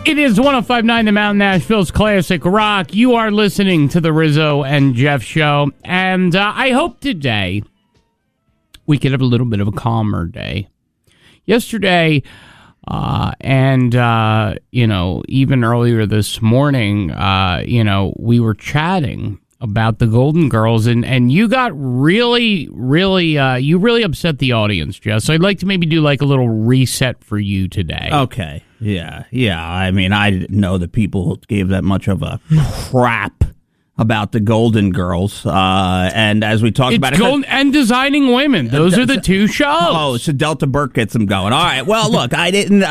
It is 105.9 The Mountain, Nashville's classic rock. You are listening to the Rizzo and Jeff Show. And I hope today we could have a little bit of a calmer day. Yesterday, even earlier this morning, we were chatting about the Golden Girls, and you got really upset the audience, Jess. So I'd like to maybe do like a little reset for you today. Okay. Yeah. I mean, I didn't know that people gave that much of a crap about the Golden Girls. And as we talked about it, and Designing Women. Those are the two shows. Oh, so Delta Burke gets them going. All right. Well, look, I didn't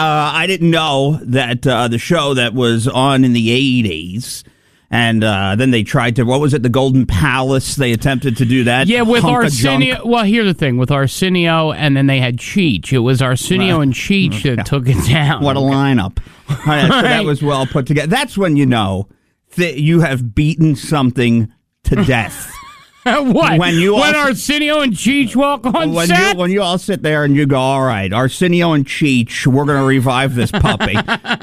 know that the show that was on in the 80s. And then they tried to, what was it, the Golden Palace? They attempted to do that. Yeah, with Arsenio. Well, here's the thing. With Arsenio, and then they had Cheech. It was Arsenio and Cheech that took it down. What a lineup. Right, so that was well put together. That's when you know that you have beaten something to death. What? When Arsenio and Cheech walk on set? When you all sit there and you go, all right, Arsenio and Cheech, we're going to revive this puppy.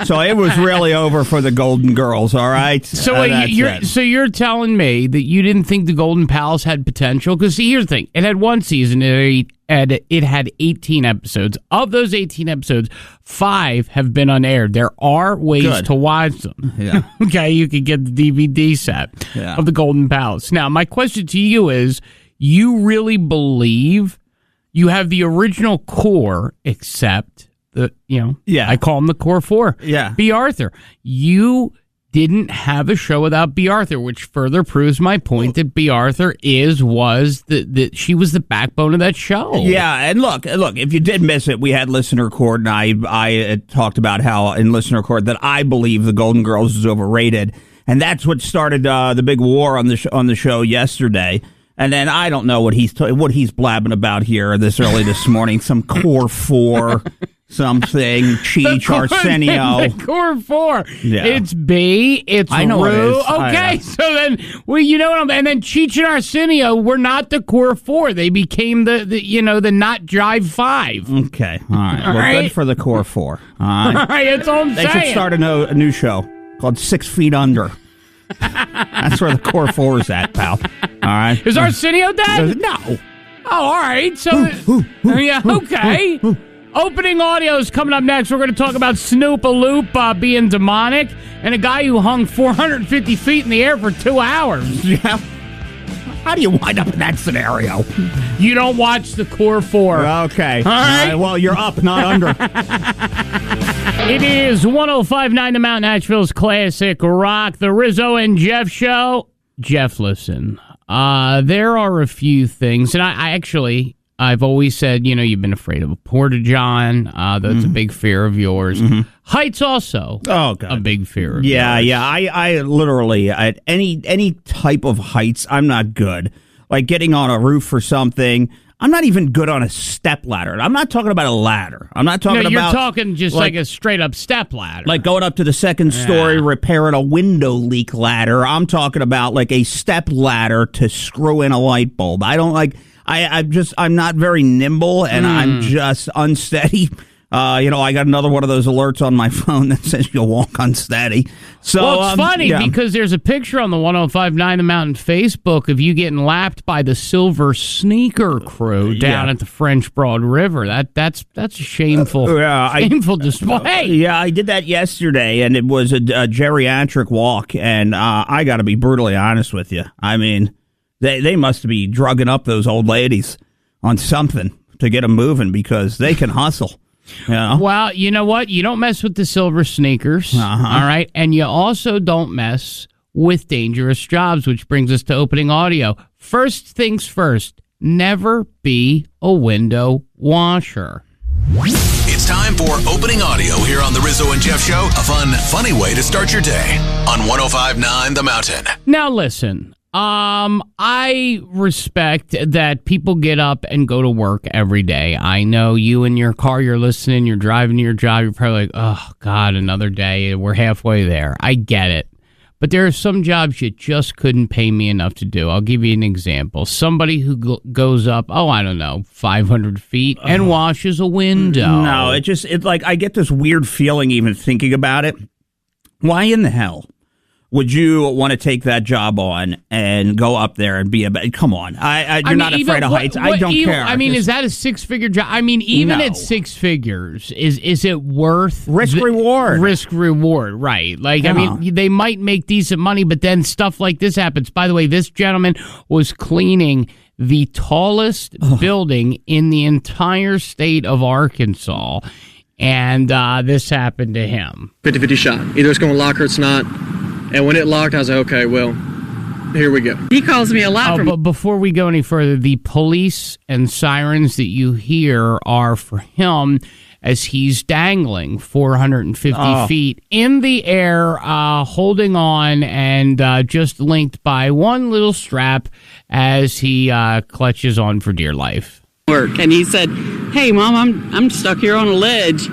So it was really over for the Golden Girls, all right? So you're telling me that you didn't think the Golden Palace had potential? Because here's the thing. It had one season. It had 18 episodes. Of those 18 episodes, 5 have been unaired. There are ways to watch them. Yeah. Okay, you could get the DVD set of the Golden Palace. Now, my question to you is, you really believe you have the original core, except I call them the core 4. Yeah. B. Arthur. You didn't have a show without B. Arthur, which further proves my point that B. Arthur she was the backbone of that show. Yeah, and look, if you did miss it, we had Listener Court, and I talked about how in Listener Court that I believe the Golden Girls is overrated, and that's what started the big war on the show yesterday. And then I don't know what he's blabbing about here this early this morning. Some core 4. Something, Cheech, Arsenio. The core 4. Yeah. It's B, it's I know Rue. It is. Okay, so then, and then Cheech and Arsenio were not the core 4. They became the not Jive 5. Okay, all right. Good for the core 4. All right. All right, that's all I'm saying. They should start a new show called 6 Feet Under. That's where the core 4 is at, pal. All right. Is Arsenio dead? No. Oh, all right. So, yeah, okay. Opening audio is coming up next. We're going to talk about Snoop-a-Loop being demonic and a guy who hung 450 feet in the air for 2 hours. Yeah. How do you wind up in that scenario? You don't watch the core 4. Okay. All right. Well, you're up, not under. It is 105.9 The Mountain, Nashville's classic rock, the Rizzo and Jeff Show. Jeff, listen. There are a few things, and I've always said, you've been afraid of a porta-john. That's a big fear of yours. Mm-hmm. Heights also a big fear of yours. Yeah. I literally, at any type of heights, I'm not good. Like getting on a roof or something. I'm not even good on a step ladder. I'm not talking about a ladder. I'm not talking about... you're talking just like a straight-up step ladder. Like going up to the second story, repairing a window leak ladder. I'm talking about like a step ladder to screw in a light bulb. I don't like... I'm not very nimble, and I'm just unsteady. I got another one of those alerts on my phone that says you'll walk unsteady. So, well, it's funny because there's a picture on the 105.9 The Mountain Facebook of you getting lapped by the Silver Sneaker crew down at the French Broad River. That's a shameful, shameful display. Yeah, I did that yesterday, and it was a geriatric walk, and I got to be brutally honest with you. I mean, they must be drugging up those old ladies on something to get them moving because they can hustle. Yeah. Well, you know what? You don't mess with the Silver Sneakers, all right? And you also don't mess with dangerous jobs, which brings us to opening audio. First things first, never be a window washer. It's time for opening audio here on the Rizzo and Jeff Show. A fun, funny way to start your day on 105.9 The Mountain. Now listen. I respect that people get up and go to work every day. I know you in your car, you're listening, you're driving to your job, you're probably like, oh, God, another day. We're halfway there. I get it. But there are some jobs you just couldn't pay me enough to do. I'll give you an example. Somebody who goes up, 500 feet and washes a window. No, it's like I get this weird feeling even thinking about it. Why in the hell would you want to take that job on and go up there and be a... Come on. You're not afraid of heights. I don't care. I mean, is that a six-figure job? I mean, even at six figures, is it worth... Risk-reward. Risk-reward, right. Like, I mean, they might make decent money, but then stuff like this happens. By the way, this gentleman was cleaning the tallest building in the entire state of Arkansas, and this happened to him. 50-50 shot. Either it's going to lock or it's not. And when it locked, I was like, okay, well, here we go. He calls me a lot. But before we go any further, the police and sirens that you hear are for him as he's dangling 450 feet in the air, holding on and just linked by one little strap as he clutches on for dear life. And he said, hey, Mom, I'm stuck here on a ledge.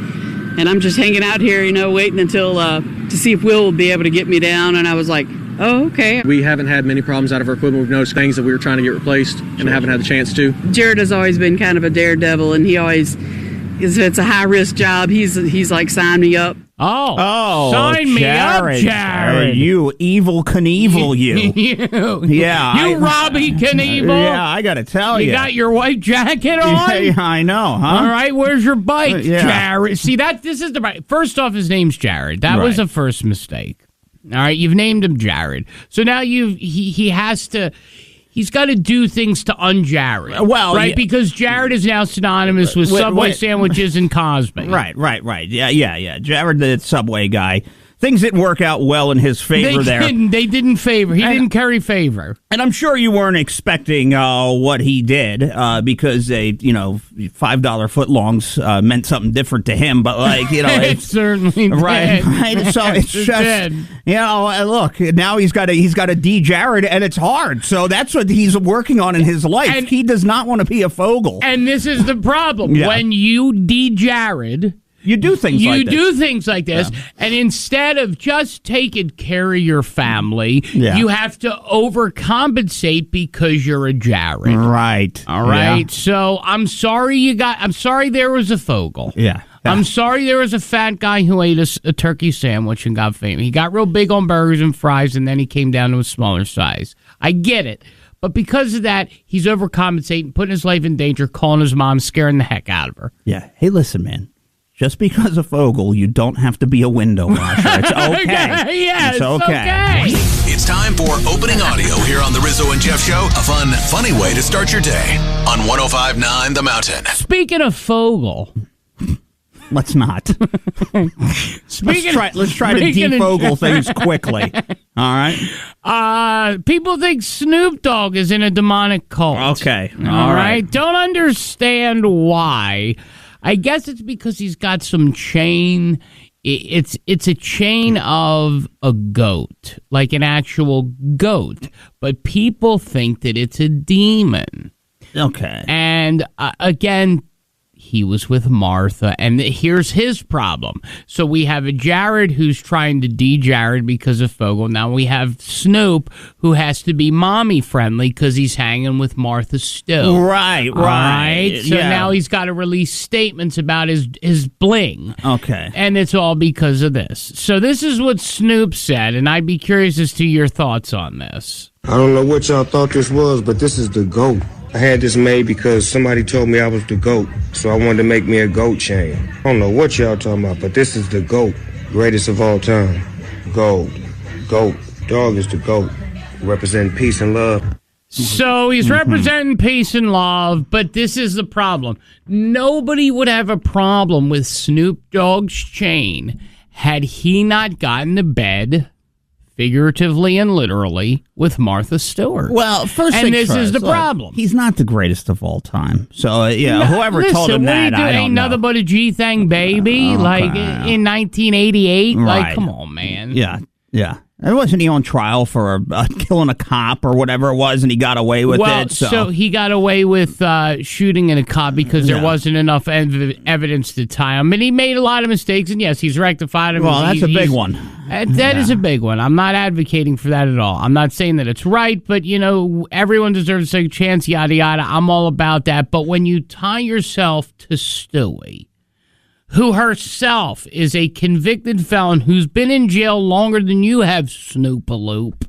And I'm just hanging out here, waiting until to see if Will be able to get me down. And I was like, oh, okay. We haven't had many problems out of our equipment. We've noticed things that we were trying to get replaced and haven't had the chance to. Jared has always been kind of a daredevil, and he always, if it's a high-risk job, he's like, sign me up. Oh, sign me up, Jared. You evil Knievel, you. Yeah. You Robbie Knievel. Yeah, I got to tell you. You got your white jacket on? Yeah, I know, huh? All right, where's your bike, Jared? See, this is the right. First off, his name's Jared. That was the first mistake. All right, you've named him Jared. So now he has to... He's got to do things to un-Jared. Well, right? Because Jared is now synonymous with Subway sandwiches and Cosby. Right. Yeah. Jared, the Subway guy. Things didn't work out well in his favor there. They didn't favor. He didn't curry favor. And I'm sure you weren't expecting what he did because $5 footlongs meant something different to him. But it certainly did. Right. So it's just look, now he's got a D Jared, and it's hard. So that's what he's working on in his life. And he does not want to be a Fogel. And this is the problem when you D Jared. You do things like this. And instead of just taking care of your family, you have to overcompensate because you're a Jared. Right. All right. Yeah. So I'm sorry there was a Fogel. Yeah. I'm sorry there was a fat guy who ate a turkey sandwich and got famous. He got real big on burgers and fries, and then he came down to a smaller size. I get it. But because of that, he's overcompensating, putting his life in danger, calling his mom, scaring the heck out of her. Yeah. Hey, listen, man. Just because of Fogel, you don't have to be a window washer. It's okay. It's okay. It's time for opening audio here on the Rizzo and Jeff Show. A fun, funny way to start your day on 105.9 The Mountain. Speaking of Fogel. Let's not. Let's try to defogel things quickly. All right? People think Snoop Dogg is in a demonic cult. Okay. All right. Don't understand why. I guess it's because he's got some chain. It's a chain of a goat, like an actual goat. But people think that it's a demon. Okay. And again, he was with Martha, and here's his problem. So we have a Jared who's trying to de-Jared because of Fogel. Now we have Snoop, who has to be mommy-friendly because he's hanging with Martha still. Right. So now he's got to release statements about his bling. Okay. And it's all because of this. So this is what Snoop said, and I'd be curious as to your thoughts on this. I don't know what y'all thought this was, but this is the GOAT. I had this made because somebody told me I was the GOAT, so I wanted to make me a GOAT chain. I don't know what y'all talking about, but this is the GOAT, greatest of all time. GOAT. Dog is the GOAT, representing peace and love. So he's representing peace and love, but this is the problem. Nobody would have a problem with Snoop Dogg's chain had he not gotten to bed, figuratively and literally, with Martha Stewart. Well, this is the problem. He's not the greatest of all time. So, whoever told him that, I don't ain't know. Nothing but a G-Thang baby, like in 1988. Right. Like, come on, man. Yeah. And wasn't he on trial for killing a cop or whatever it was, and he got away with it? So he got away with shooting in a cop because there wasn't enough evidence to tie him. And he made a lot of mistakes, and yes, he's rectified him. Well, that's a big one. That is a big one. I'm not advocating for that at all. I'm not saying that it's right, but, everyone deserves a second chance, yada, yada. I'm all about that. But when you tie yourself to Stewie, who herself is a convicted felon who's been in jail longer than you have, Snoopaloop.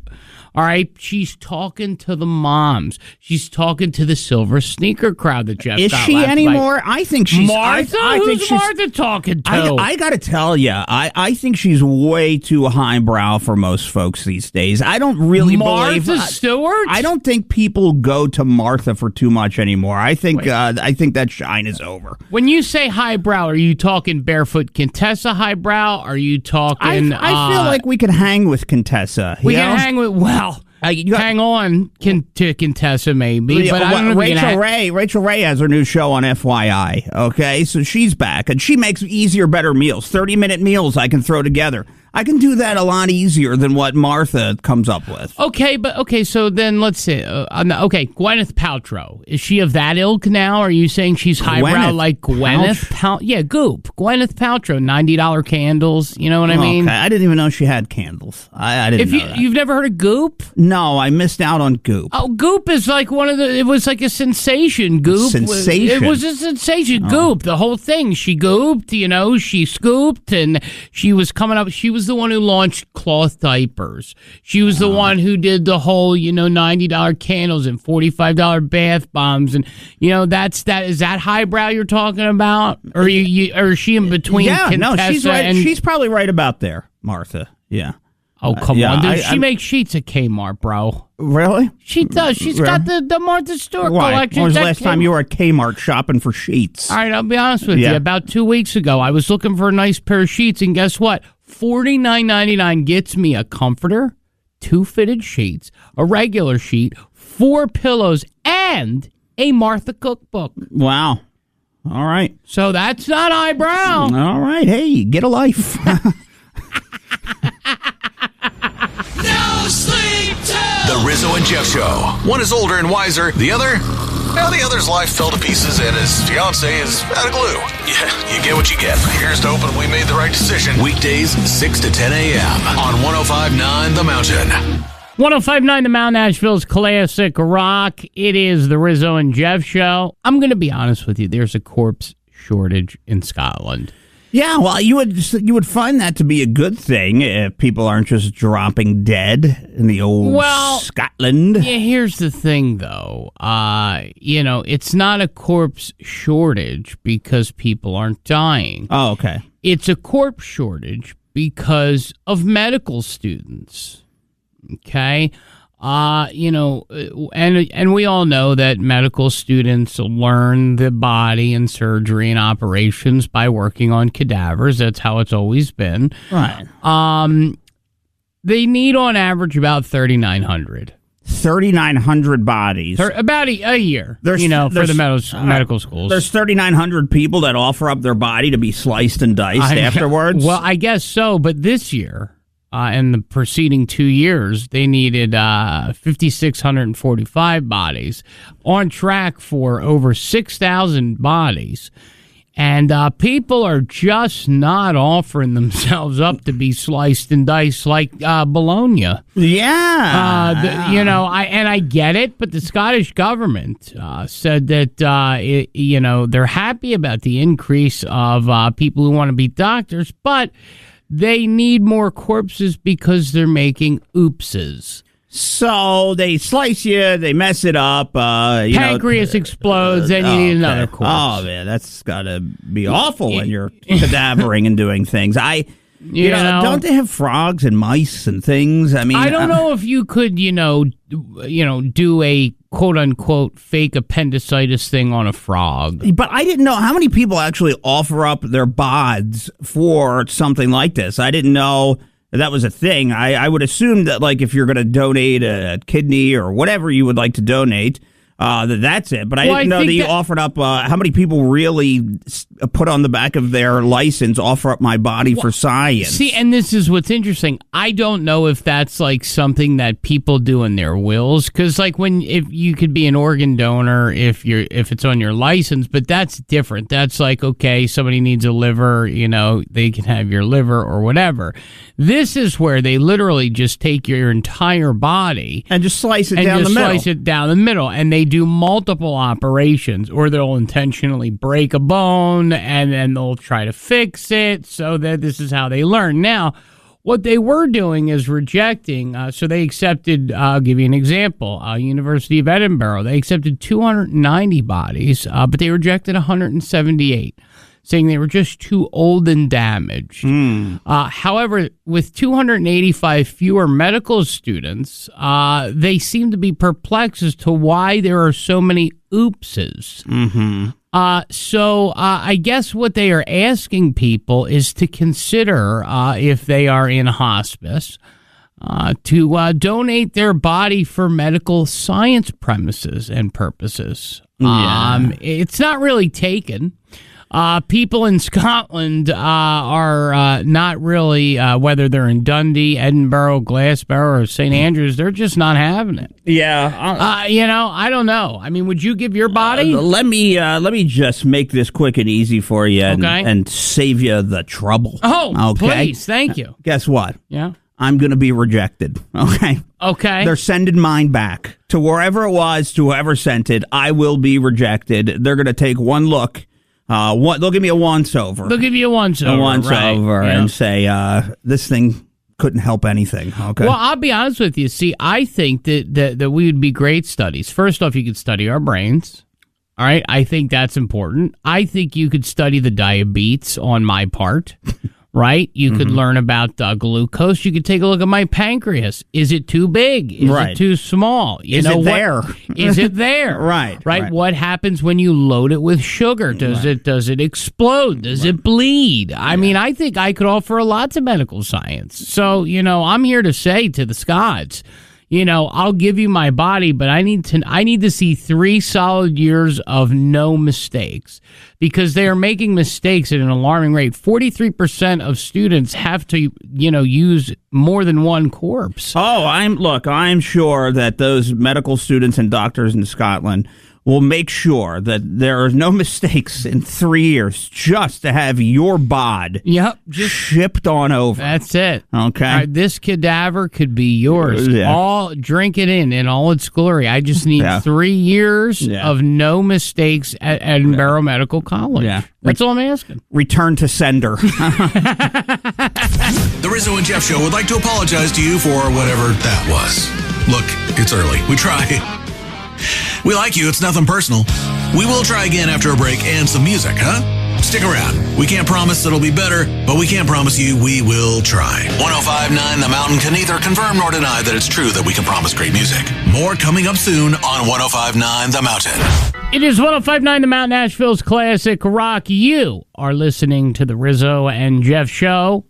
All right, she's talking to the moms. She's talking to the silver sneaker crowd that Jeff is got she last anymore? night. I think she's Martha. I Who's think she's, Martha talking to? I got to tell you, I think she's way too highbrow for most folks these days. I don't really believe Martha Stewart. I don't think people go to Martha for too much anymore. I think that shine is over. When you say highbrow, are you talking barefoot Contessa highbrow? Are you talking? I feel like we could hang with Contessa. We can hang with hang on to Contessa maybe, but I don't know Rachel Ray has her new show on FYI. Okay, so she's back and she makes easier, better meals. 30-minute meals I can throw together. I can do that a lot easier than what Martha comes up with. Okay, so then let's see. Gwyneth Paltrow. Is she of that ilk now? Are you saying she's highbrow like Gwyneth Paltrow? Yeah, Goop. Gwyneth Paltrow, $90 candles. You know what I mean? Okay, I didn't even know she had candles. I didn't know that. You've never heard of Goop? No, I missed out on Goop. Oh, Goop is like it was like a sensation. Goop. Sensation? It was a sensation. Goop, the whole thing. She gooped, she scooped, and she was coming up. She was the one who launched cloth diapers. She was the one who did the whole, $90 candles and $45 bath bombs, and that's that. Is that highbrow you're talking about, or or is she in between? Yeah, Contessa no, she's right. And She's probably right about there, Martha. Yeah. Oh, come on. She makes sheets at Kmart, bro. Really? She does. She's got the Martha Stewart collection. When was the last time you were at Kmart shopping for sheets? All right, I'll be honest with you. About 2 weeks ago, I was looking for a nice pair of sheets, and guess what? $49.99 gets me a comforter, 2 fitted sheets, a regular sheet, 4 pillows, and a Martha cookbook. Wow. All right. So that's not highbrow. All right. Hey, get a life. No sleep till The Rizzo and Jeff Show. One is older and wiser. The other's life fell to pieces and his fiance is out of glue. Yeah, you get what you get. Here's to hoping we made the right decision. Weekdays, 6 to 10 a.m. on 105.9 The Mountain. 105.9 The Mountain, Nashville's classic rock. It is the Rizzo and Jeff Show. I'm going to be honest with you. There's a corpse shortage in Scotland. Yeah, well, you would find that to be a good thing if people aren't just dropping dead in the old Scotland. Yeah, here's the thing, though. It's not a corpse shortage because people aren't dying. Oh, okay. It's a corpse shortage because of medical students. Okay? And we all know that medical students learn the body and surgery and operations by working on cadavers. That's how it's always been. Right. They need on average about 3,900. 3,900 bodies. About a year, for the medical schools. There's 3,900 people that offer up their body to be sliced and diced afterwards? Well, I guess so, but this year... in the preceding 2 years, they needed 5,645 bodies, on track for over 6,000 bodies. And people are just not offering themselves up to be sliced and diced like bologna. Yeah. I get it, but the Scottish government said that, they're happy about the increase of people who want to be doctors, but... they need more corpses because they're making oopses. So they slice you, they mess it up. Pancreas explodes, then you need another corpse. Oh, man, that's got to be awful when you're cadavering and doing things. Don't they have frogs and mice and things? I mean, I don't know if you could, do a quote-unquote fake appendicitis thing on a frog. But I didn't know how many people actually offer up their bods for something like this. I didn't know that was a thing. I would assume that, like, if you're going to donate a kidney or whatever you would like to donate, that's it. But I didn't know that you offered up how many people really put on the back of their license, offer up my body for science. See, and this is what's interesting. I don't know if that's like something that people do in their wills, because like if you could be an organ donor if it's on your license, but that's different. That's like, okay, somebody needs a liver, they can have your liver or whatever. This is where they literally just take your entire body and just slice it down the middle. And they do multiple operations, or they'll intentionally break a bone and then they'll try to fix it so that this is how they learn. Now, what they were doing is rejecting, so they accepted, I'll give you an example, University of Edinburgh, they accepted 290 bodies, but they rejected 178, saying they were just too old and damaged. However, with 285 fewer medical students, they seem to be perplexed as to why there are so many oopses. So I guess what they are asking people is to consider, if they are in hospice, to donate their body for medical science premises and purposes. It's not really taken. People in Scotland are not really, whether they're in Dundee, Edinburgh, Glasgow, or St. Andrews, they're just not having it. Yeah. I don't know. I mean, would you give your body? Let me just make this quick and easy for you and save you the trouble. Oh, okay. Please. Thank you. Guess what? Yeah. I'm going to be rejected. Okay. They're sending mine back to wherever it was, to whoever sent it. I will be rejected. They're going to take one look. They'll give me a once-over. They'll give you a once-over. And say, this thing couldn't help anything. Okay. Well, I'll be honest with you. See, I think that we would be great studies. First off, you could study our brains. All right? I think that's important. I think you could study the diabetes on my part. Right? You could learn about glucose. You could take a look at my pancreas. Is it too big? Is it too small? Is it there? Is it there? Right. What happens when you load it with sugar? Does it explode? Does it bleed? I mean, I think I could offer lots of medical science. So, I'm here to say to the Scots, I'll give you my body, but I need to see 3 solid years of no mistakes, because they are making mistakes at an alarming rate. 43% of students have to, use more than one corpse. Oh, I'm sure that those medical students and doctors in Scotland will make sure that there are no mistakes in 3 years, just to have your bod just shipped on over. That's it. Okay. All right, this cadaver could be yours. All drink it in all its glory. I just need 3 years of no mistakes at Edinburgh Medical College. Yeah. That's all I'm asking. Return to sender. The Rizzo and Jeff Show would like to apologize to you for whatever that was. Look, it's early. We try. We like you. It's nothing personal. We will try again after a break and some music, huh? Stick around. We can't promise it'll be better, but we can promise you we will try. 105.9 The Mountain can neither confirm nor deny that it's true that we can promise great music. More coming up soon on 105.9 The Mountain. It is 105.9 The Mountain, Nashville's classic rock. You are listening to the Rizzo and Jeff Show.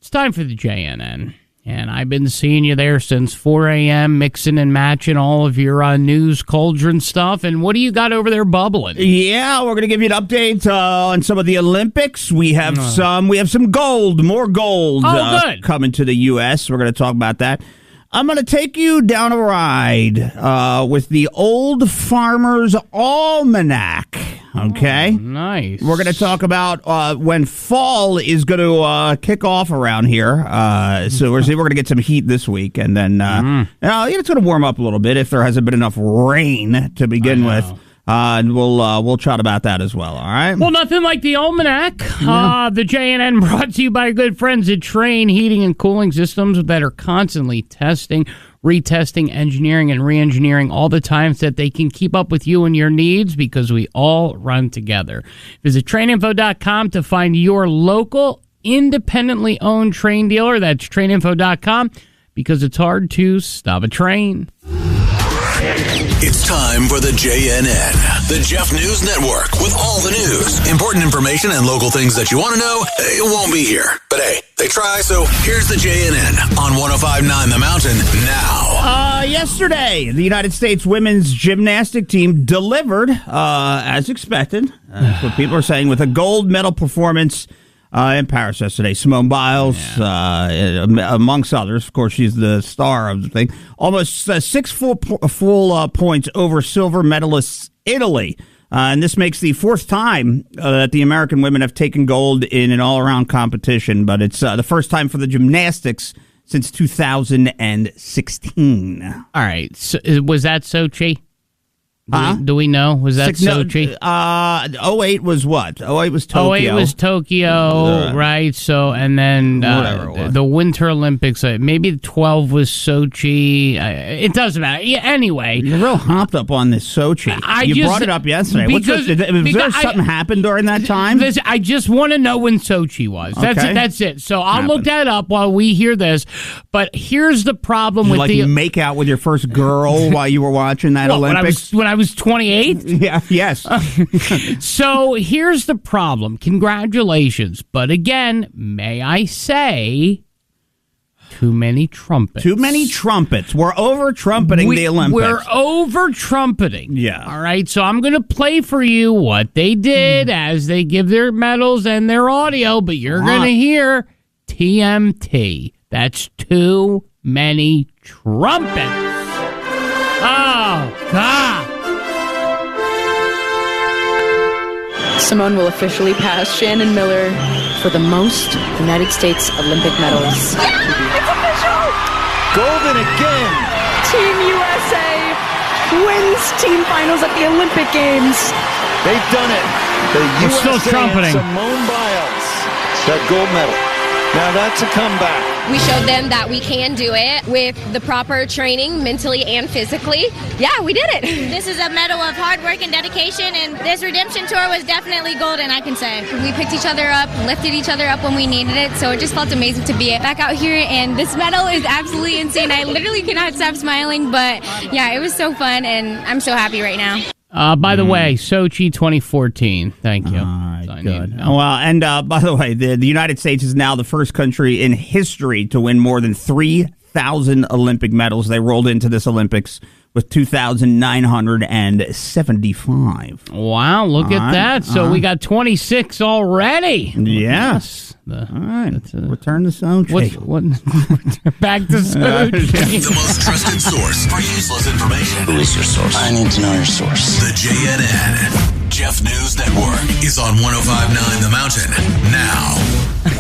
It's time for the JNN. And I've been seeing you there since 4 a.m., mixing and matching all of your news cauldron stuff. And what do you got over there bubbling? Yeah, we're going to give you an update on some of the Olympics. We have some gold, more gold good. Coming to the U.S. We're going to talk about that. I'm going to take you down a ride with the Old Farmer's Almanac. Okay? Nice. We're going to talk about when fall is going to kick off around here. So we're going to get some heat this week, and then it's going to warm up a little bit if there hasn't been enough rain to begin with. And we'll chat about that as well, all right? Well, nothing like the Almanac. The JNN brought to you by our good friends at Train Heating and Cooling Systems that are constantly testing, retesting, engineering, and re-engineering all the time so that they can keep up with you and your needs, because we all run together. Visit traininfo.com to find your local, independently owned Train dealer. That's traininfo.com, because it's hard to stop a train. It's time for the JNN, the Jeff News Network, with all the news, important information, and local things that you want to know. It won't be here, but hey, they try, so here's the JNN on 105.9 The Mountain now. Yesterday, the United States women's gymnastic team delivered, as expected, that's what people are saying, with a gold medal performance in Paris yesterday. Simone Biles, amongst others. Of course, she's the star of the thing. Almost 6 full points over silver medalists Italy. And this makes the 4th time that the American women have taken gold in an all-around competition. But it's the first time for the gymnastics since 2016. All right. So, was that Sochi? Do we know? Was that No, Sochi? 08 was what? 08 was Tokyo. 08 was Tokyo, right? So, and then Whatever it was. the Winter Olympics, maybe 12 was Sochi. It doesn't matter. Yeah, anyway. You're real hopped up on this Sochi. You brought it up yesterday. Was there something happened during that time? I just want to know when Sochi was. That's it. So I'll look that up while we hear this. But here's the problem with the make out with your first girl while you were watching that Olympics. When I was 28. Yeah. Yes. So here's the problem. Congratulations, but again, may I say, too many trumpets. Too many trumpets. We're over trumpeting the Olympics. We're over trumpeting. Yeah. All right. So I'm going to play for you what they did as they give their medals and their audio, but you're going to hear TMT. That's too many trumpets. Oh, God. Simone will officially pass Shannon Miller for the most United States Olympic medals. Yeah, it's official! Golden again! Team USA wins team finals at the Olympic Games. They've done it. The We're USA still trumpeting. and Simone Biles. That gold medal. Now that's a comeback. We showed them that we can do it with the proper training, mentally and physically. Yeah, we did it. This is a medal of hard work and dedication, and this redemption tour was definitely golden, I can say. We picked each other up, lifted each other up when we needed it, so it just felt amazing to be back out here, and this medal is absolutely insane. I literally cannot stop smiling, but yeah, it was so fun, and I'm so happy right now. By the way, Sochi 2014. Thank you. All right, good. Well, and by the way, the United States is now the first country in history to win more than 3,000 Olympic medals. They rolled into this Olympics with 2,975. Wow, look at that. So we got 26 already. Yes. All right. Return to Sochi. Back to Sochi. The most trusted source for useless information. Who is your source? I need to know your source. The JNN. Jeff News Network is on 105.9 The Mountain now.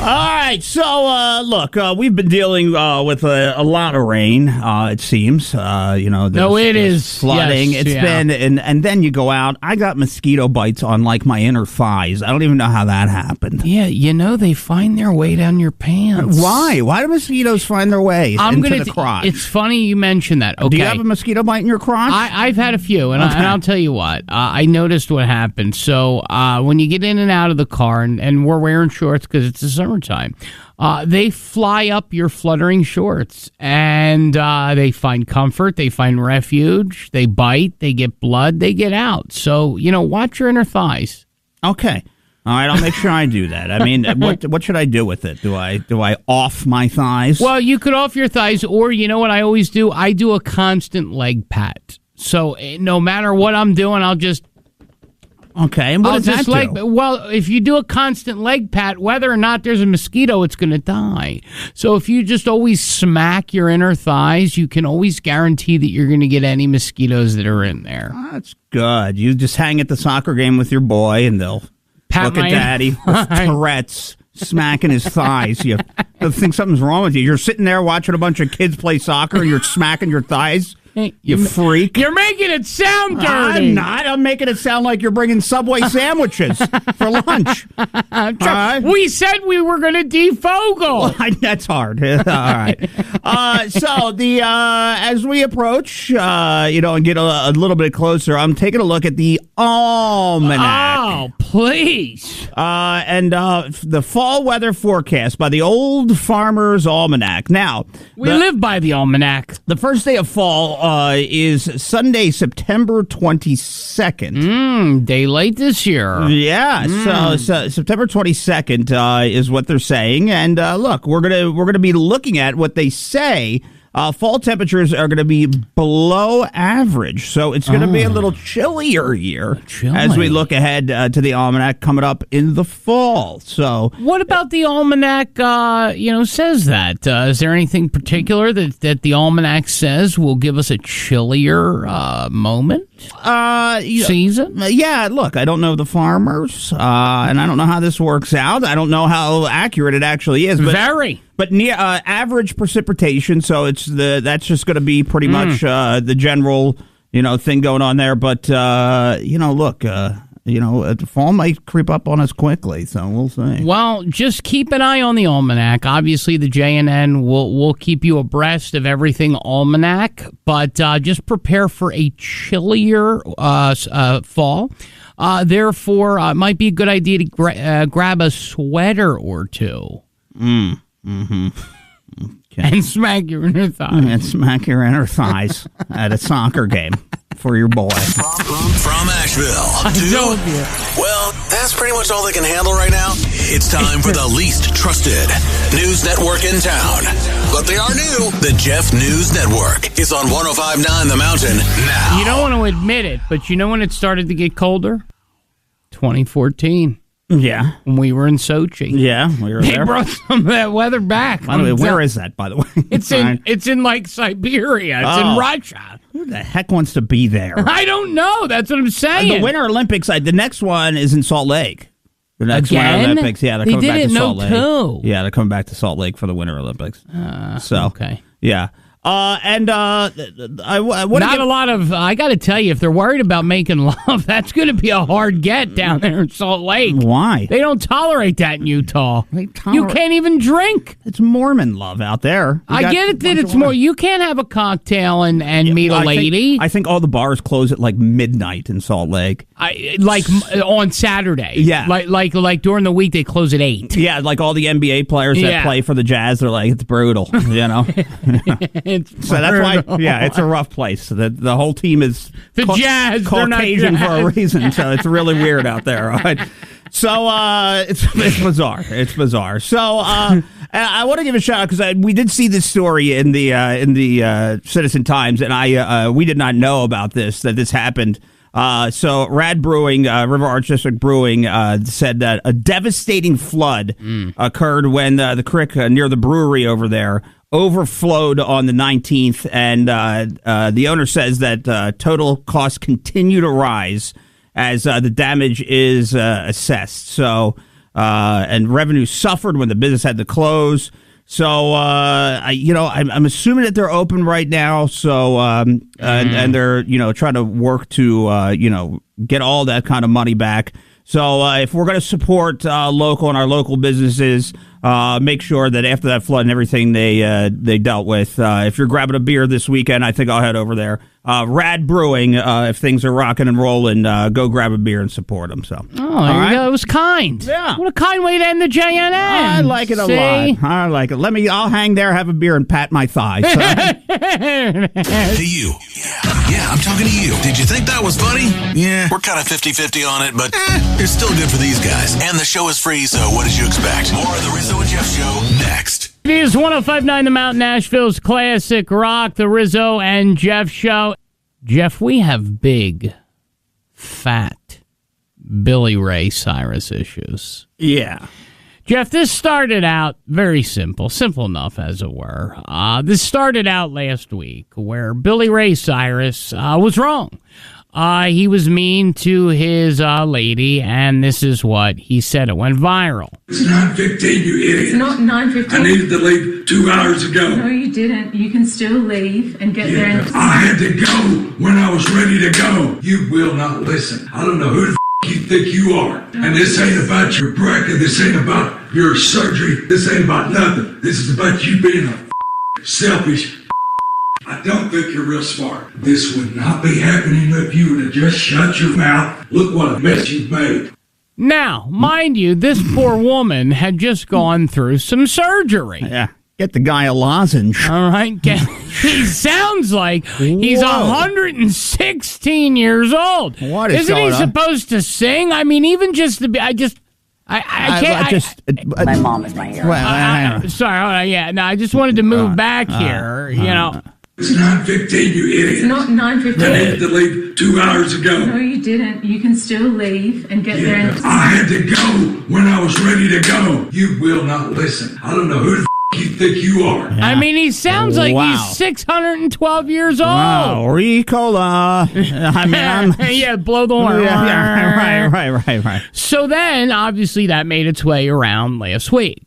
All right, so look, we've been dealing with a lot of rain. It seems, it is flooding. Yes, it's been, and then you go out. I got mosquito bites on like my inner thighs. I don't even know how that happened. Yeah, they find their way down your pants. Why? Why do mosquitoes find their way into the crotch? It's funny you mentioned that. Okay, do you have a mosquito bite in your crotch? I've had a few, and I'll tell you what. I noticed what happened. So when you get in and out of the car, and we're wearing shorts because it's the summertime, they fly up your fluttering shorts, and they find comfort, they find refuge, they bite, they get blood, they get out. So, watch your inner thighs. Okay. All right, I'll make sure I do that. I mean, what should I do with it? Do I off my thighs? Well, you could off your thighs, or you know what I always do? I do a constant leg pat. So no matter what I'm doing, I'll just... Okay, and what does that do? Well, if you do a constant leg pat, whether or not there's a mosquito, it's going to die. So if you just always smack your inner thighs, you can always guarantee that you're going to get any mosquitoes that are in there. That's good. You just hang at the soccer game with your boy, and they'll look at Daddy with Tourette's smacking his thighs. You think something's wrong with you. You're sitting there watching a bunch of kids play soccer, and you're smacking your thighs. You freak. You're making it sound dirty. I'm not. I'm making it sound like you're bringing Subway sandwiches for lunch. We said we were going to defogle. Well, that's hard. All right. So as we approach, and get a little bit closer, I'm taking a look at the almanac. Oh, please. And the fall weather forecast by the Old Farmer's Almanac. Now, we live by the almanac. The first day of fall is Sunday, September 22nd. Day late this year. Yeah, so September 22nd is what they're saying. And look, we're gonna be looking at what they say. Fall temperatures are going to be below average, so it's going to be a little chillier here as we look ahead to the almanac coming up in the fall. So, what about the almanac? Says that. Is there anything particular that the almanac says will give us a chillier moment? Season? Yeah. Look, I don't know the farmers, and I don't know how this works out. I don't know how accurate it actually is. But near average precipitation, so that's just going to be pretty much the general thing going on there. But look, the fall might creep up on us quickly, so we'll see. Well, just keep an eye on the almanac. Obviously, the JNN will keep you abreast of everything almanac, but just prepare for a chillier fall. Therefore, it might be a good idea to grab a sweater or two. Mm-hmm. Okay. And smack your inner thighs at a soccer game for your boy. From Asheville to, well, that's pretty much all they can handle right now. It's time for the least trusted news network in town. But they are new. The Jeff News Network is on 105.9 The Mountain now. You don't want to admit it, but you know when it started to get colder? 2014. Yeah. When we were in Sochi. Yeah, we were there. They brought some of that weather back. By the way, where is that, by the way? It's in like Siberia. It's in Russia. Who the heck wants to be there? I don't know. That's what I'm saying. The Winter Olympics, the next one is in Salt Lake. The next Winter Olympics, they're coming back to Salt Lake. Too. Yeah, they're coming back to Salt Lake for the Winter Olympics. Okay. Yeah. I got to tell you, if they're worried about making love, that's going to be a hard get down there in Salt Lake. Why? They don't tolerate that in Utah. You can't even drink. It's Mormon love out there. I get it that it's more. You can't have a cocktail and meet a lady. I think all the bars close at like midnight in Salt Lake. On Saturday. Yeah. Like during the week they close at 8. Yeah, like all the NBA players that play for the Jazz, they're like, it's brutal, So that's why, it's a rough place. The whole team is Jazz, Caucasian for a reason, so it's really weird out there. Right? So it's bizarre. It's bizarre. So I want to give a shout out because we did see this story in the Citizen Times, and we did not know about that this happened. So Rad Brewing, River Arch District Brewing, said that a devastating flood occurred when the creek near the brewery over there overflowed on the 19th, and the owner says that total costs continue to rise as the damage is assessed. So, and revenue suffered when the business had to close. So, I'm assuming that they're open right now. So, and they're, trying to work to, get all that kind of money back. So, if we're going to support local and our local businesses, make sure that after that flood and everything they dealt with, if you're grabbing a beer this weekend, I think I'll head over there. Rad Brewing, if things are rocking and rolling, go grab a beer and support them. So, there you go. It was kind. Yeah, what a kind way to end the JNN. I like it a lot. I like it. I'll hang there, have a beer, and pat my thighs. So. To you. Yeah, I'm talking to you. Did you think that was funny? Yeah, we're kind of 50-50 on it, but it's still good for these guys. And the show is free, so what did you expect? More of the Rizzo and Jeff Show next. It is 105.9 The Mountain, Nashville's classic rock, the Rizzo and Jeff Show. Jeff, we have big, fat Billy Ray Cyrus issues. Yeah. Jeff, this started out very simple enough as it were. This started out last week where Billy Ray Cyrus was wrong. He was mean to his lady, and this is what he said. It went viral. It's 9:15, you idiot. It's not 9:15. I needed to leave 2 hours ago. No, you didn't. You can still leave and get there. I had to go when I was ready to go. You will not listen. I don't know who the you think you are. And this ain't about your bracket. This ain't about your surgery. This ain't about nothing. This is about you being a selfish. I don't think you're real smart. This would not be happening if you would have just shut your mouth. Look what a mess you've made. Now, mind you, this poor woman had just gone through some surgery. Yeah. Get the guy a lozenge. All right. He sounds like he's 116 years old. What is Isn't going he on? supposed to sing? I mean, even just to be, I can't. My mom is my hero. Sorry. Hold on, yeah. No, I just wanted to move back here. It's 9:15, you idiot. It's not 9:15. I needed to leave 2 hours ago. No, you didn't. You can still leave and get there. I had to go when I was ready to go. You will not listen. I don't know who the you think you are. I mean, he sounds like he's 612 years old. Wow, Ricola. Yeah, blow the horn. Right. So then, obviously, that made its way around last week.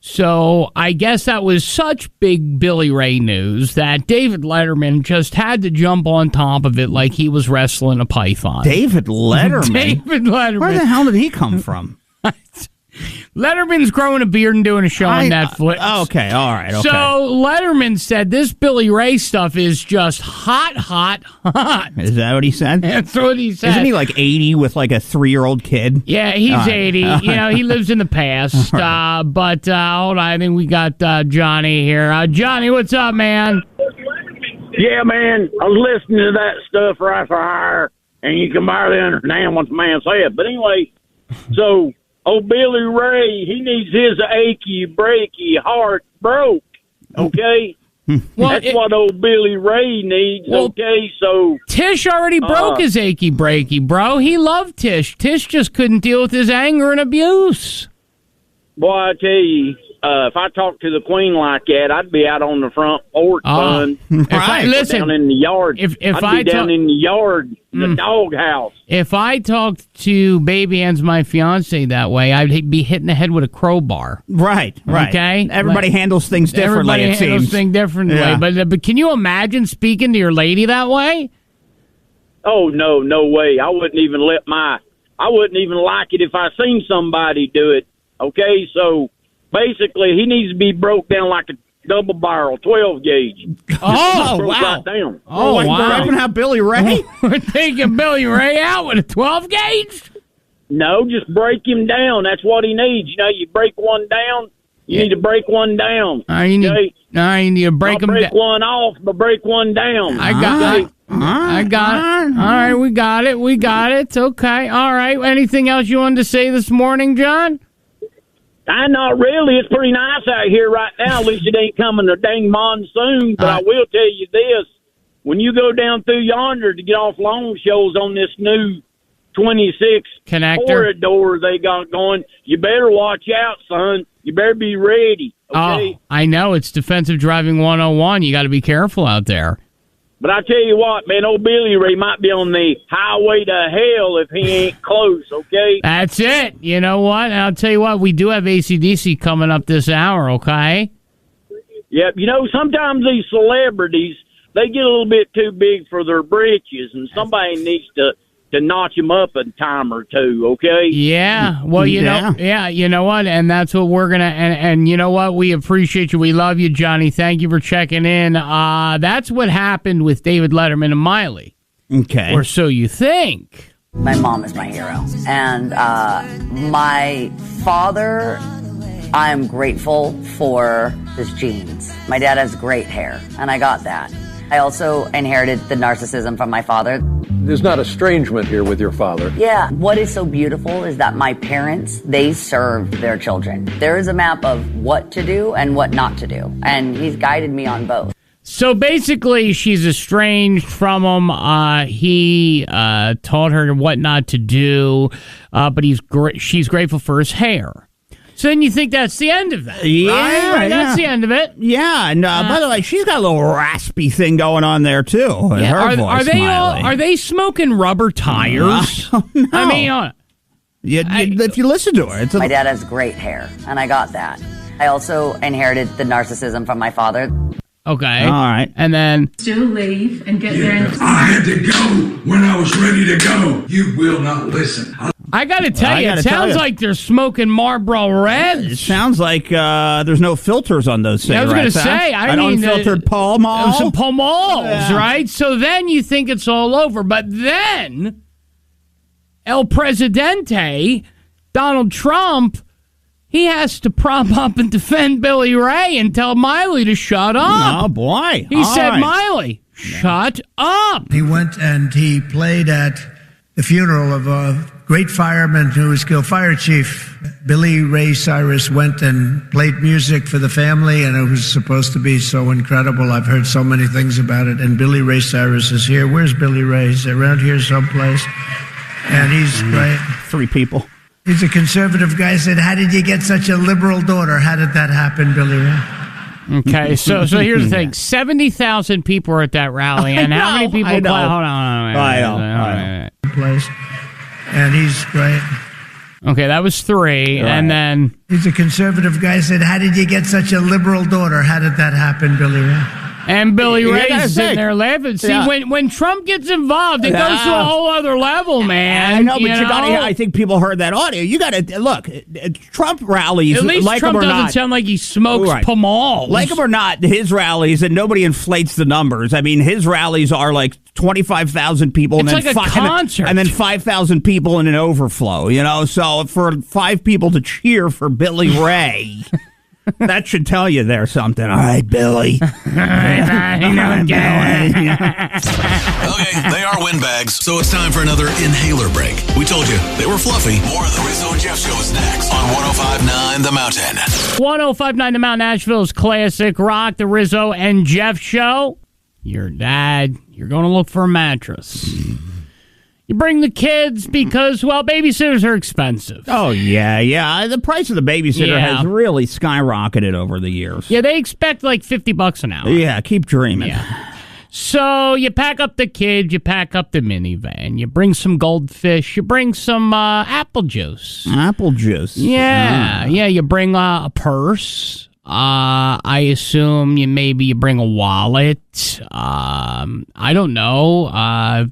So I guess that was such big Billy Ray news that David Letterman just had to jump on top of it like he was wrestling a python. David Letterman? David Letterman. Where the hell did he come from? Letterman's growing a beard and doing a show on Netflix. Okay, all right. Okay. So Letterman said this Billy Ray stuff is just hot. Is that what he said? That's what he said. Isn't he like 80 with like a 3-year-old kid? Yeah, he's 80. He lives in the past. But hold on, I think we got Johnny here. Johnny, what's up, man? Yeah, man. I was listening to that stuff right for hire, and you can barely understand what the man said. But anyway, so... old Billy Ray, he needs his achy, breaky heart broke, okay? That's what old Billy Ray needs, okay? So Tish already broke his achy, breaky, bro. He loved Tish. Tish just couldn't deal with his anger and abuse. Boy, I tell you, if I talked to the Queen like that, I'd be out on the front porch, son. Listen, down in the yard. I'd be down in the yard, the doghouse. If I talked to Baby Ann's my fiance that way, I'd be hitting the head with a crowbar. Right. Okay? Everybody handles things differently, it seems. Everybody handles things differently. Yeah. But can you imagine speaking to your lady that way? Oh, no way. I wouldn't even like it if I seen somebody do it, okay? So... basically, he needs to be broke down like a double barrel, 12 gauge. Oh, wow. wow. Right down. Oh, wow. We're not going to have Billy Ray? We're taking Billy Ray out with a 12 gauge? No, just break him down. That's what he needs. You know, you break one down, you need to break one down. You need to break him down. Not break one off, but break one down. I got it. I got it. All right, we got it. Okay. All right. Anything else you wanted to say this morning, John? Not really. It's pretty nice out here right now. At least it ain't coming a dang monsoon. But I will tell you this. When you go down through yonder to get off long shows on this new 26 connector corridor they got going, you better watch out, son. You better be ready, okay? Oh, I know. It's defensive driving 101. You got to be careful out there. But I tell you what, man, old Billy Ray might be on the highway to hell if he ain't close, okay? That's it. You know what? And I'll tell you what, we do have AC/DC coming up this hour, okay? Yep. You know, sometimes these celebrities, they get a little bit too big for their britches, and somebody needs to notch them up a time or two, okay? Yeah. Well, you know what? And that's what we're going to, and you know what? We appreciate you. We love you, Johnny. Thank you for checking in. That's what happened with David Letterman and Miley. Okay. Or so you think. My mom is my hero. And my father, I'm grateful for his genes. My dad has great hair, and I got that. I also inherited the narcissism from my father. There's not estrangement here with your father. Yeah. What is so beautiful is that my parents, they served their children. There is a map of what to do and what not to do. And he's guided me on both. So basically, she's estranged from him. He taught her what not to do, but she's grateful for his hair. So then you think that's the end of that, right? That's the end of it. Yeah, and by the way, she's got a little raspy thing going on there too. Yeah, her voice, are they smoking rubber tires? I don't know. I mean, if you listen to her, my dad has great hair, and I got that. I also inherited the narcissism from my father. Okay. All right. And then Still leave and get there. I had to go when I was ready to go. You will not listen. I got to tell you, it sounds like they're smoking Marlboro Reds. It sounds like there's no filters on those cigarettes. I was going to say, an unfiltered Pall Mall. Some Pall Malls, right? So then you think it's all over. But then El Presidente, Donald Trump, he has to prop up and defend Billy Ray and tell Miley to shut up. Oh, boy. He said, Miley, shut up. He went and he played at the funeral of a great fireman who was killed, Fire Chief Billy Ray Cyrus, went and played music for the family, and it was supposed to be so incredible. I've heard so many things about it, and Billy Ray Cyrus is here. Where's Billy Ray? He's around here someplace, and he's great. 3 people. He's a conservative guy. Said, how did you get such a liberal daughter? How did that happen, Billy Ray? Okay, so here's the thing. 70,000 people were at that rally, and how many people... Hold on. I know. Place. And he's great. Okay, that was 3. Right. And then... He's a conservative guy. Said, how did you get such a liberal daughter? How did that happen, Billy Ray? And Billy Ray's that's sitting it. there laughing. See, Yeah. when Trump gets involved, it goes to a whole other level, man. I know, but you got. I think people heard that audio. You got to look. Trump rallies, At least like Trump him or doesn't not, sound like he smokes pomals. like him or not, his rallies, and nobody inflates the numbers. I mean, his rallies are like 25,000 people, It's and then like a concert. and then 5,000 people in an overflow. So for 5 people to cheer for Billy Ray. That should tell you there's something. All right, Billy. Okay, they are windbags, so it's time for another inhaler break. We told you they were fluffy. More of the Rizzo and Jeff Show is next on 105.9 The Mountain. 105.9 The Mountain, Nashville's classic rock, the Rizzo and Jeff Show. Your dad, you're going to look for a mattress. You bring the kids because, well, babysitters are expensive. Oh, yeah. The price of the babysitter has really skyrocketed over the years. Yeah, they expect like $50 an hour. Yeah, keep dreaming. Yeah. So you pack up the kids, you pack up the minivan, you bring some goldfish, you bring some apple juice. Apple juice. Yeah, you bring a purse. I assume you bring a wallet. I don't know.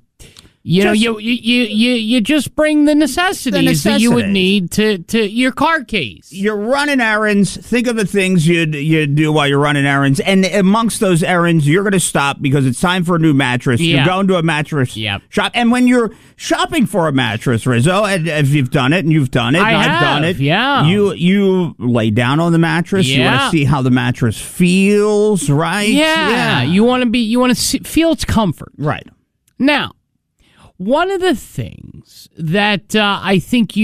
You just bring the necessities that you would need to your car keys. You're running errands. Think of the things you do while you're running errands, and amongst those errands, you're going to stop because it's time for a new mattress. Yeah. You're going to a mattress shop, and when you're shopping for a mattress, Rizzo, and if you've done it, and you've done it, I've done it. Yeah, you lay down on the mattress. Yeah. You want to see how the mattress feels, right? Yeah. You want to feel its comfort, right? Now. One of the things that I think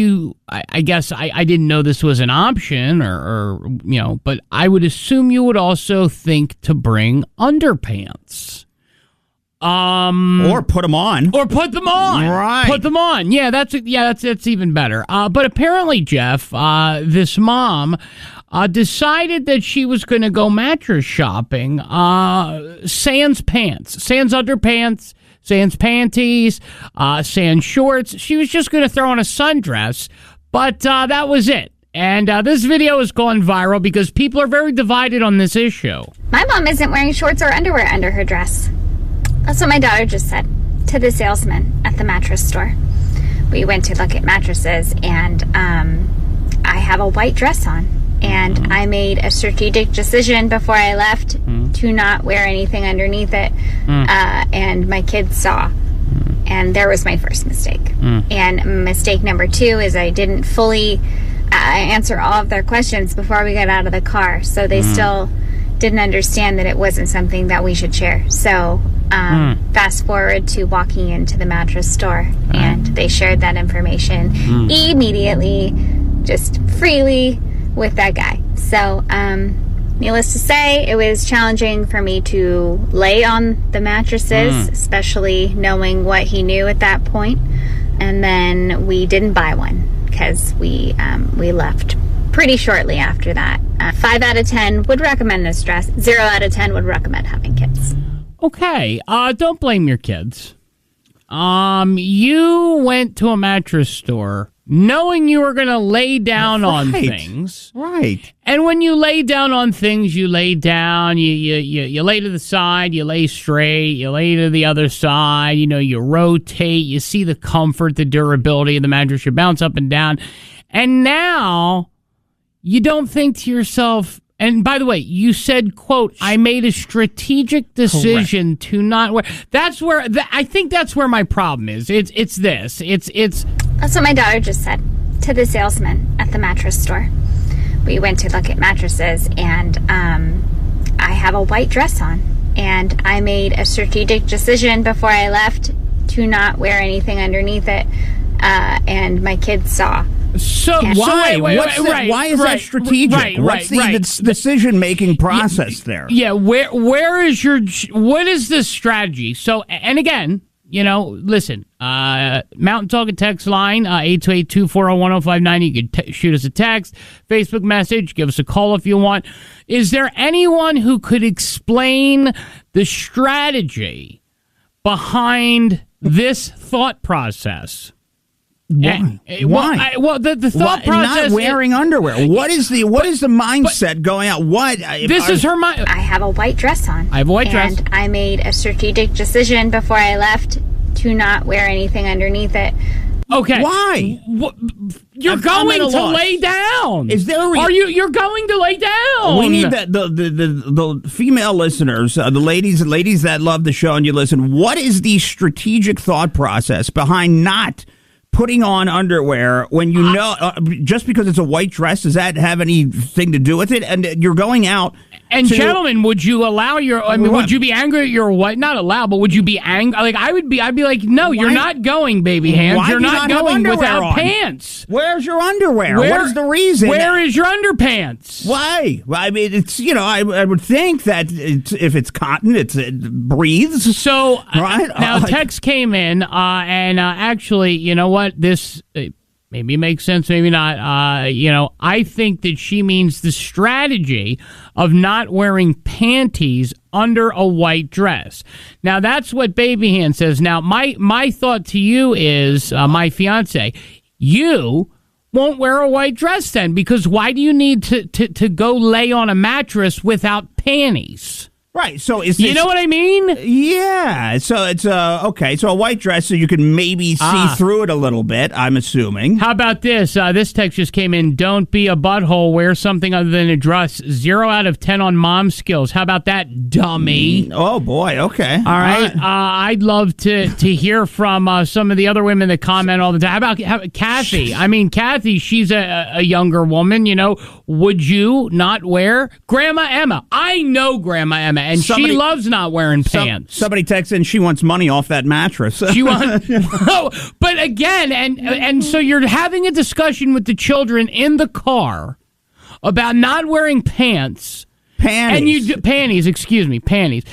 I guess I didn't know this was an option or but I would assume you would also think to bring underpants. Or put them on. Or put them on. Right. Put them on. Yeah, that's even better. But apparently, Jeff, this mom decided that she was going to go mattress shopping, sans pants, sans underpants, sans panties, sans shorts. She was just going to throw on a sundress, but that was it. And this video has gone viral because people are very divided on this issue. My mom isn't wearing shorts or underwear under her dress. That's what my daughter just said to the salesman at the mattress store. We went to look at mattresses, and I have a white dress on. And I made a strategic decision before I left to not wear anything underneath it. And my kids saw. And there was my first mistake. And mistake number 2 is I didn't fully answer all of their questions before we got out of the car. So they still didn't understand that it wasn't something that we should share. So fast forward to walking into the mattress store. And they shared that information immediately, just freely, with that guy. So, needless to say, it was challenging for me to lay on the mattresses, especially knowing what he knew at that point. And then we didn't buy one because we left pretty shortly after that. 5 out of 10 would recommend this dress. 0 out of 10 would recommend having kids. Okay, don't blame your kids. You went to a mattress store knowing you were going to lay down on things. Right. And when you lay down on things, you lay down, you lay to the side, you lay straight, you lay to the other side, you rotate, you see the comfort, the durability of the mattress, you bounce up and down. And now you don't think to yourself, and by the way, you said, quote, I made a strategic decision to not wear. That's where, I think that's where my problem is. It's this. That's what my daughter just said to the salesman at the mattress store. We went to look at mattresses, and I have a white dress on. And I made a strategic decision before I left to not wear anything underneath it. And my kids saw. So why? Why is that strategic? What's the decision-making process there? Yeah, where is what is the strategy? So, and again, listen, Mountain Talk and text line, 828-240-1059. You can shoot us a text, Facebook message, give us a call if you want. Is there anyone who could explain the strategy behind this thought process? Why? Why? The thought process. Not wearing underwear. What is the mindset going out? This is her mind. I have a white dress on. I have a white dress. And I made a strategic decision before I left to not wear anything underneath it. Okay. Why? You're going to lay down. Is there you're going to lay down? We need the female listeners, the ladies that love the show and you listen. What is the strategic thought process behind not putting on underwear when you know just because it's a white dress? Does that have anything to do with it? And you're going out. And gentlemen, would you allow would you be angry at your wife? Not allow, but would you be angry? Like I'd be like, no, you're not going, baby hands. Why you're not going without pants. Where's your underwear? What is the reason? Where is your underpants? Why? I mean, it's I would think that if it's cotton, it breathes. So right now, text came in, and actually, you know what? This. Maybe makes sense, maybe not. I think that she means the strategy of not wearing panties under a white dress. Now, that's what Baby Hand says. Now, my thought to you is, my fiance, you won't wear a white dress then, because why do you need to go lay on a mattress without panties? Right, so you know what I mean? Yeah, so it's okay. So a white dress, so you can maybe see through it a little bit. I'm assuming. How about this? This text just came in. Don't be a butthole. Wear something other than a dress. 0 out of 10 on mom skills. How about that, dummy? Oh boy. Okay. All right. I'd love to hear from some of the other women that comment all the time. How about Kathy? I mean, Kathy. She's a younger woman. Would you not wear Grandma Emma? I know Grandma Emma. And she loves not wearing pants. Somebody texts in she wants money off that mattress. She wants, but again, and so you're having a discussion with the children in the car about not wearing pants. Panties. Panties.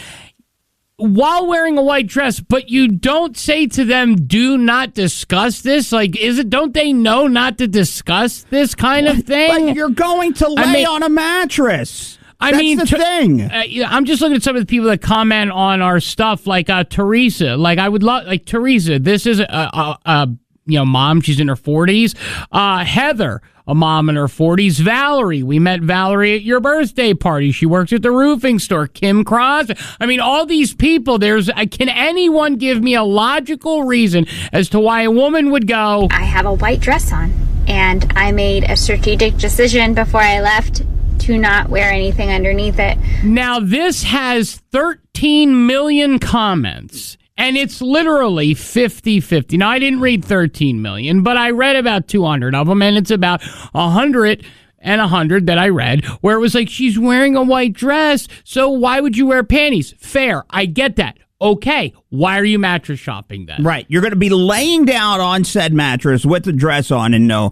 While wearing a white dress, but you don't say to them, "Do not discuss this." Like, don't they know not to discuss this kind of thing? But you're going to lay on a mattress. That's the thing. I'm just looking at some of the people that comment on our stuff, like Teresa. Like, I would love, like, Teresa. This is a mom. She's in her 40s. Heather, a mom in her 40s. Valerie, we met Valerie at your birthday party. She works at the roofing store. Kim Crosby. I mean, all these people. Can anyone give me a logical reason as to why a woman would go? I have a white dress on, and I made a strategic decision before I left to not wear anything underneath it. Now, this has 13 million comments, and it's literally 50-50. Now, I didn't read 13 million, but I read about 200 of them, and it's about 100 and 100 that I read, where it was like, she's wearing a white dress, so why would you wear panties? Fair, I get that. Okay, why are you mattress shopping then? Right, you're going to be laying down on said mattress with the dress on and no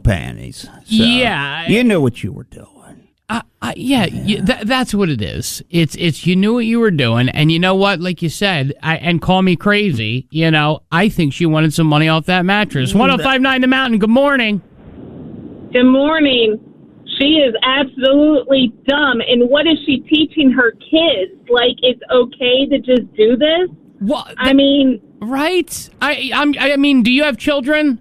panties. So, yeah. You knew what you were doing. That's what it is. It's you knew what you were doing, and you know what? Like you said, and call me crazy. I think she wanted some money off that mattress. 105.9 The Mountain. Good morning. Good morning. She is absolutely dumb. And what is she teaching her kids? Like, it's okay to just do this? What? Right? I mean, do you have children?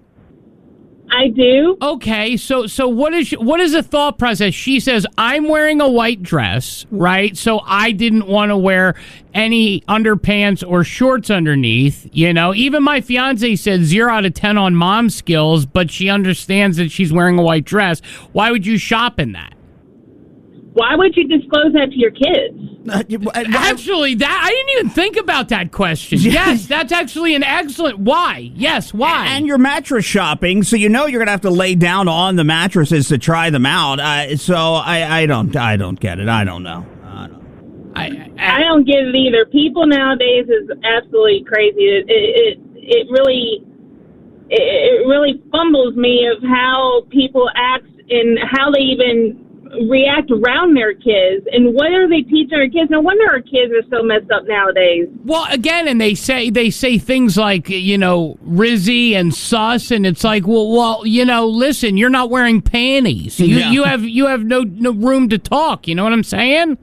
I do. Okay, so what is the thought process? She says, I'm wearing a white dress, right? So I didn't want to wear any underpants or shorts underneath. Even my fiance said 0 out of 10 on mom skills, but she understands that she's wearing a white dress. Why would you shop in that? Why would you disclose that to your kids? Actually, I didn't even think about that question. Yes, that's actually an excellent why. Yes, why? And you're mattress shopping, so you're going to have to lay down on the mattresses to try them out. So I don't get it. I don't know. I don't get it either. People nowadays is absolutely crazy. It really fumbles me of how people act and how they even react around their kids, and what are they teaching our kids? No wonder our kids are so messed up nowadays. Well, again, and they say things like, Rizzy and sus, and it's like, well, listen, you're not wearing panties. You have no room to talk. You know what I'm saying?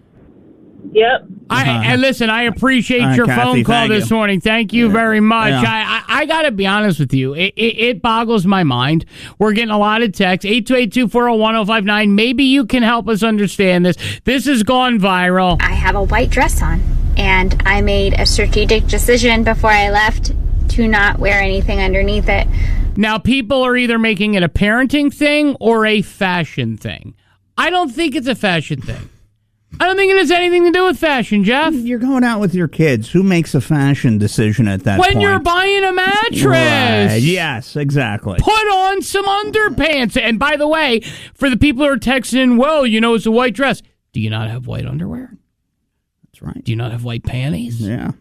Yep. And listen, I appreciate your Kathy, phone call thank this you. morning. Thank you very much. Yeah. I got to be honest with you. It boggles my mind. We're getting a lot of texts. 828-240-1059. Maybe you can help us understand this. This has gone viral. I have a white dress on, and I made a strategic decision before I left to not wear anything underneath it. Now, people are either making it a parenting thing or a fashion thing. I don't think it's a fashion thing. I don't think it has anything to do with fashion, Jeff. You're going out with your kids. Who makes a fashion decision at that point? When you're buying a mattress. Right. Yes, exactly. Put on some underpants. And by the way, for the people who are texting, well, it's a white dress. Do you not have white underwear? That's right. Do you not have white panties? Yeah.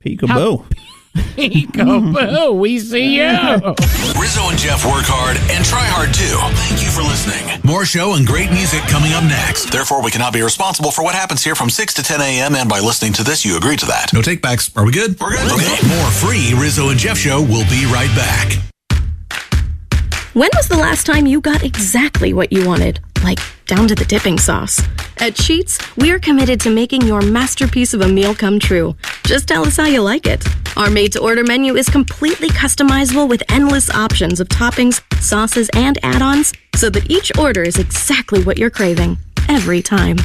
Peekaboo. Peekaboo. We see you. Rizzo and Jeff work hard and try hard too. Thank you for listening. More show and great music coming up next. Therefore, we cannot be responsible for what happens here from 6 to 10 a.m. And by listening to this, you agree to that. No takebacks. Are we good? We're good. Okay. More free Rizzo and Jeff show. We'll be right back. When was the last time you got exactly what you wanted? Like, down to the dipping sauce. At Sheetz, we're committed to making your masterpiece of a meal come true. Just tell us how you like it. Our made-to-order menu is completely customizable with endless options of toppings, sauces, and add-ons, so that each order is exactly what you're craving, every time.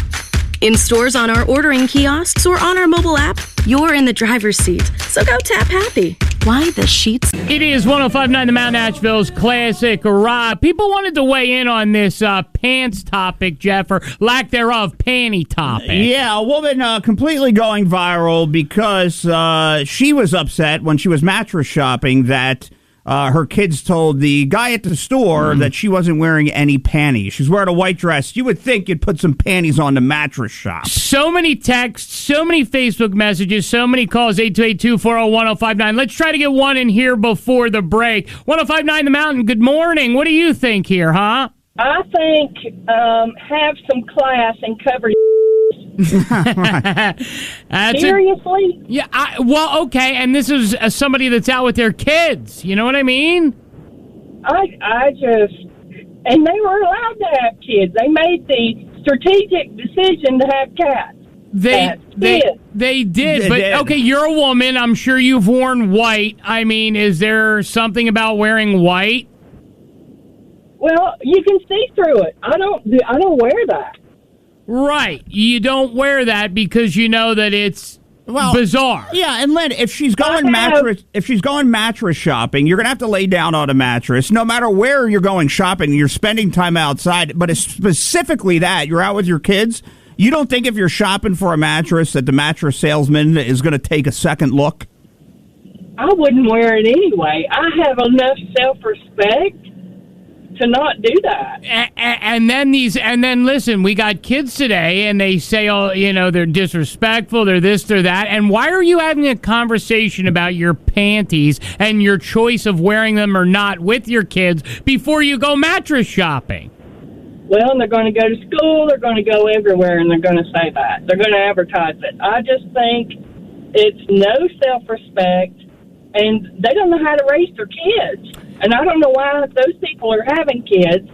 In stores, on our ordering kiosks, or on our mobile app, you're in the driver's seat, so go tap happy. Why the Sheets? It is 105.9 The Mount Nashville's Classic Rock. People wanted to weigh in on this pants topic, Jeff, or lack thereof, panty topic. Yeah, a woman completely going viral because she was upset when she was mattress shopping that her kids told the guy at the store that she wasn't wearing any panties. She's wearing a white dress. You would think you'd put some panties on the mattress shop. So many texts, so many Facebook messages, so many calls, 828-240-1059. Let's try to get one in here before the break. 105.9 The Mountain, good morning. What do you think here, huh? I think have some class and cover seriously? Well, okay, and this is somebody that's out with their kids. You know what I mean? I just, and they were allowed to have kids. They made the strategic decision to have cats. They did, but okay, you're a woman. I'm sure you've worn white. I mean, is there something about wearing white? Well, you can see through it. I don't wear that. Right. You don't wear that because you know that it's bizarre. Yeah, and Lynn, if she's going mattress shopping, you're going to have to lay down on a mattress. No matter where you're going shopping, you're spending time outside, but it's specifically that you're out with your kids. You don't think if you're shopping for a mattress that the mattress salesman is going to take a second look? I wouldn't wear it anyway. I have enough self-respect to not do that. And then listen, we got kids today and they say, they're disrespectful, they're this, they're that. And why are you having a conversation about your panties and your choice of wearing them or not with your kids before you go mattress shopping? Well, they're going to go to school, they're going to go everywhere, and they're going to say that. They're going to advertise it. I just think it's no self-respect, and they don't know how to raise their kids. And I don't know why those people are having kids.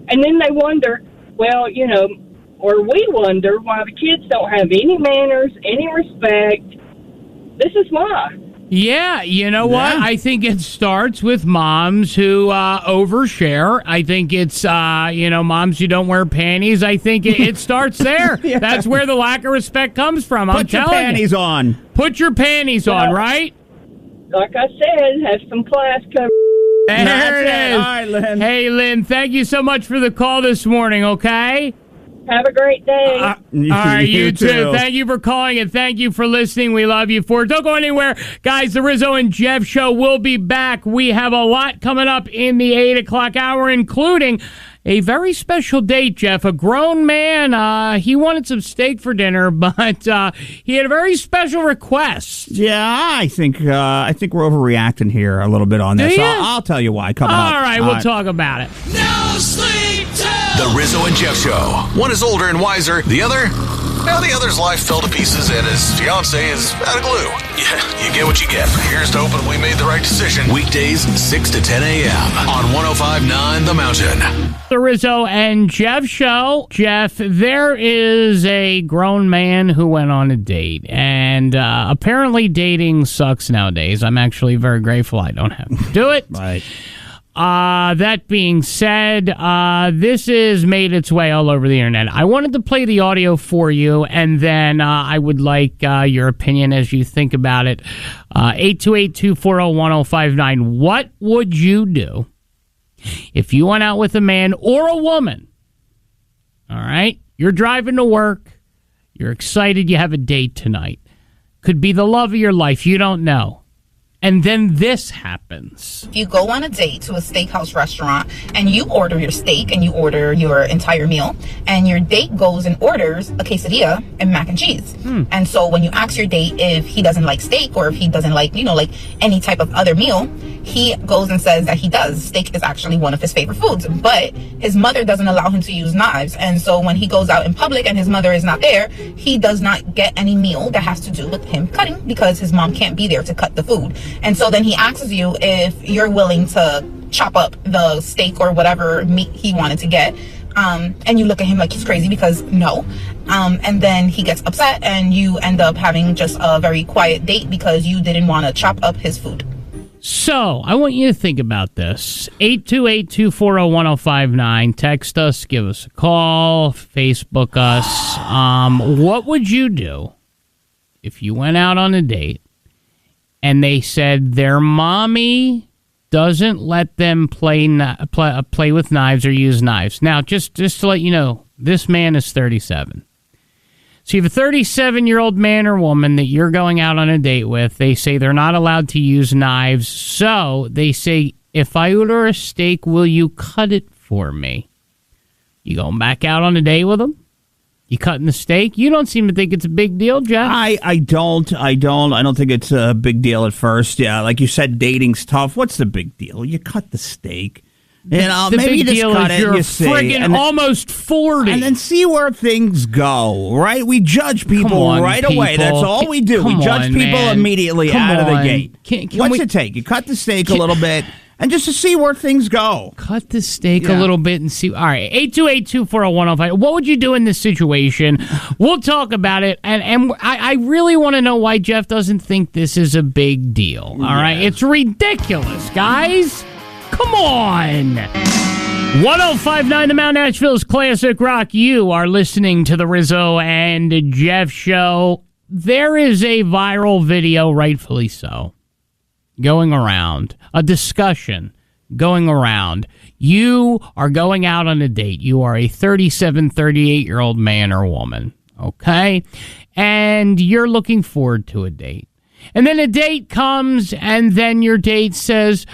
And then they wonder, or we wonder why the kids don't have any manners, any respect. This is why. Yeah, you know what? I think it starts with moms who overshare. I think it's, moms who don't wear panties. I think it starts there. Yeah. That's where the lack of respect comes from. I'm telling you. Put your panties on. Put your panties on, right? Like I said, have some class cover. There it is. All right, Lynn. Hey, Lynn, thank you so much for the call this morning, okay? Have a great day. All right, you too. Thank you for calling and thank you for listening. We love you for it. Don't go anywhere. Guys, the Rizzo and Jeff show will be back. We have a lot coming up in the 8 o'clock hour, including a very special date, Jeff. A grown man, he wanted some steak for dinner, but he had a very special request. Yeah, I think we're overreacting here a little bit on this. I'll tell you why coming up. All right, we'll talk about it. No sleep till the Rizzo and Jeff show. One is older and wiser. The other Now the other's life fell to pieces and his fiancée is out of glue. Yeah, you get what you get. Here's to hoping we made the right decision. Weekdays, 6 to 10 a.m. on 105.9 The Mountain. The Rizzo and Jeff show. Jeff, there is a grown man who went on a date, and apparently dating sucks nowadays. I'm actually very grateful I don't have to do it. Right. That being said, this has made its way all over the internet. I wanted to play the audio for you, and then I would like your opinion as you think about it. 828-240-1059. What would you do if you went out with a man or a woman? All right? You're driving to work. You're excited. You have a date tonight. Could be the love of your life. You don't know. And then this happens. If you go on a date to a steakhouse restaurant and you order your steak and you order your entire meal, and your date goes and orders a quesadilla and mac and cheese. And so when you ask your date if he doesn't like steak or if he doesn't like, like any type of other meal, he goes and says that he does. Steak is actually one of his favorite foods, but his mother doesn't allow him to use knives. And so when he goes out in public and his mother is not there, he does not get any meal that has to do with him cutting because his mom can't be there to cut the food. And so then he asks you if you're willing to chop up the steak or whatever meat he wanted to get. And you look at him like he's crazy because no. And then he gets upset and you end up having just a very quiet date because you didn't want to chop up his food. So, I want you to think about this. 828-240-1059. Text us, give us a call, Facebook us. What would you do if you went out on a date and they said their mommy doesn't let them play with knives or use knives? Now, just to let you know, this man is 37. So you have a 37-year-old man or woman that you're going out on a date with. They say they're not allowed to use knives. So they say, if I order a steak, will you cut it for me? You going back out on a date with them? You cutting the steak? You don't seem to think it's a big deal, Jeff. I don't think it's a big deal at first. Yeah, like you said, dating's tough. What's the big deal? You cut the steak. The maybe big you just deal cut is it, you're you see, friggin' almost 40. And then see where things go, right? We judge people away. That's all we do. We judge people immediately out of the gate. What's it take? You cut the steak a little bit, and just to see where things go. Cut the steak a little bit and see. All right, 828-240-1059. What would you do in this situation? We'll talk about it, and I really want to know why Jeff doesn't think this is a big deal. All right? It's ridiculous, guys. Come on. 105.9 The Mount Nashville's Classic Rock. You are listening to the Rizzo and Jeff show. There is a viral video, rightfully so, going around. A discussion going around. You are going out on a date. You are a 37, 38-year-old man or woman, okay? And you're looking forward to a date. And then a date comes, and then your date says,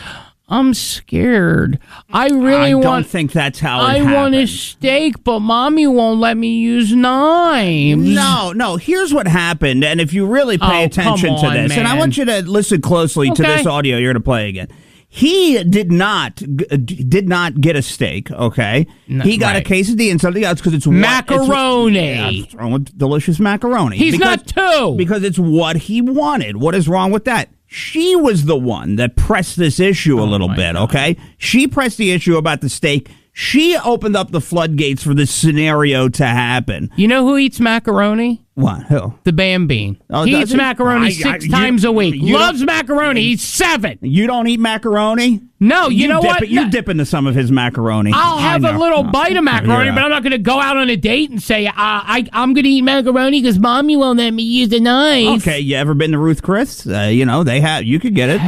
I'm scared. I don't think that's how it happened. I want a steak, but Mommy won't let me use knives. No. Here's what happened, and if you really pay attention to this, and I want you to listen closely to this audio you're going to play again. He did not get a steak, okay? He got a quesadilla and something else because it's macaroni. What's wrong with delicious macaroni? He's not two. Because it's what he wanted. What is wrong with that? She was the one that pressed this issue a little bit, okay? She pressed the issue about the steak. She opened up the floodgates for this scenario to happen. You know who eats macaroni? What? Who? The Bambine. He eats macaroni 6 times a week. Loves macaroni. He's 7. You don't eat macaroni? No, you know what? You dip into some of his macaroni. I'll have a little bite of macaroni, but I'm not going to go out on a date and say, I'm going to eat macaroni because Mommy won't let me use a knife. Okay, you ever been to Ruth Chris? They have. You could get it.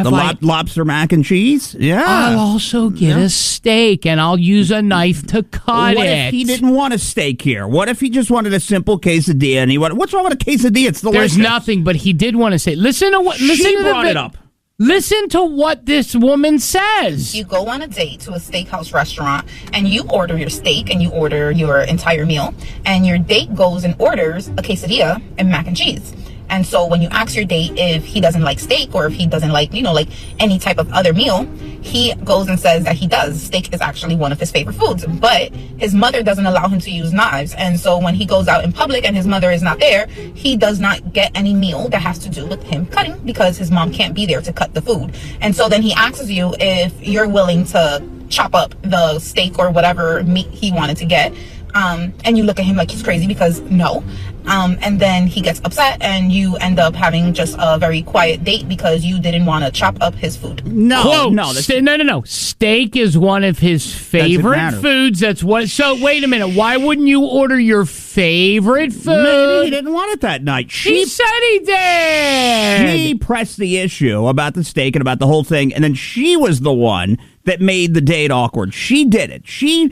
Lobster mac and cheese. Yeah. I'll also get a steak, and I'll use a knife to cut it. What if he didn't want a steak here? What if he just wanted a simple quesadilla, and what's wrong with a quesadilla? It's delicious. There's nothing, but he did want to say. Listen to what. She brought it up. Listen to what this woman says. You go on a date to a steakhouse restaurant and you order your steak and you order your entire meal, and your date goes and orders a quesadilla and mac and cheese. And so when you ask your date if he doesn't like steak or if he doesn't like, like any type of other meal, he goes and says that he does. Steak is actually one of his favorite foods, but his mother doesn't allow him to use knives. And so when he goes out in public and his mother is not there, he does not get any meal that has to do with him cutting because his mom can't be there to cut the food. And so then he asks you if you're willing to chop up the steak or whatever meat he wanted to get. And you look at him like he's crazy because no. And then he gets upset and you end up having just a very quiet date because you didn't want to chop up his food. No. Steak is one of his favorite foods. That's what. So wait a minute. Why wouldn't you order your favorite food? Maybe he didn't want it that night. He said he did. She pressed the issue about the steak and about the whole thing, and then she was the one that made the date awkward. She did it. She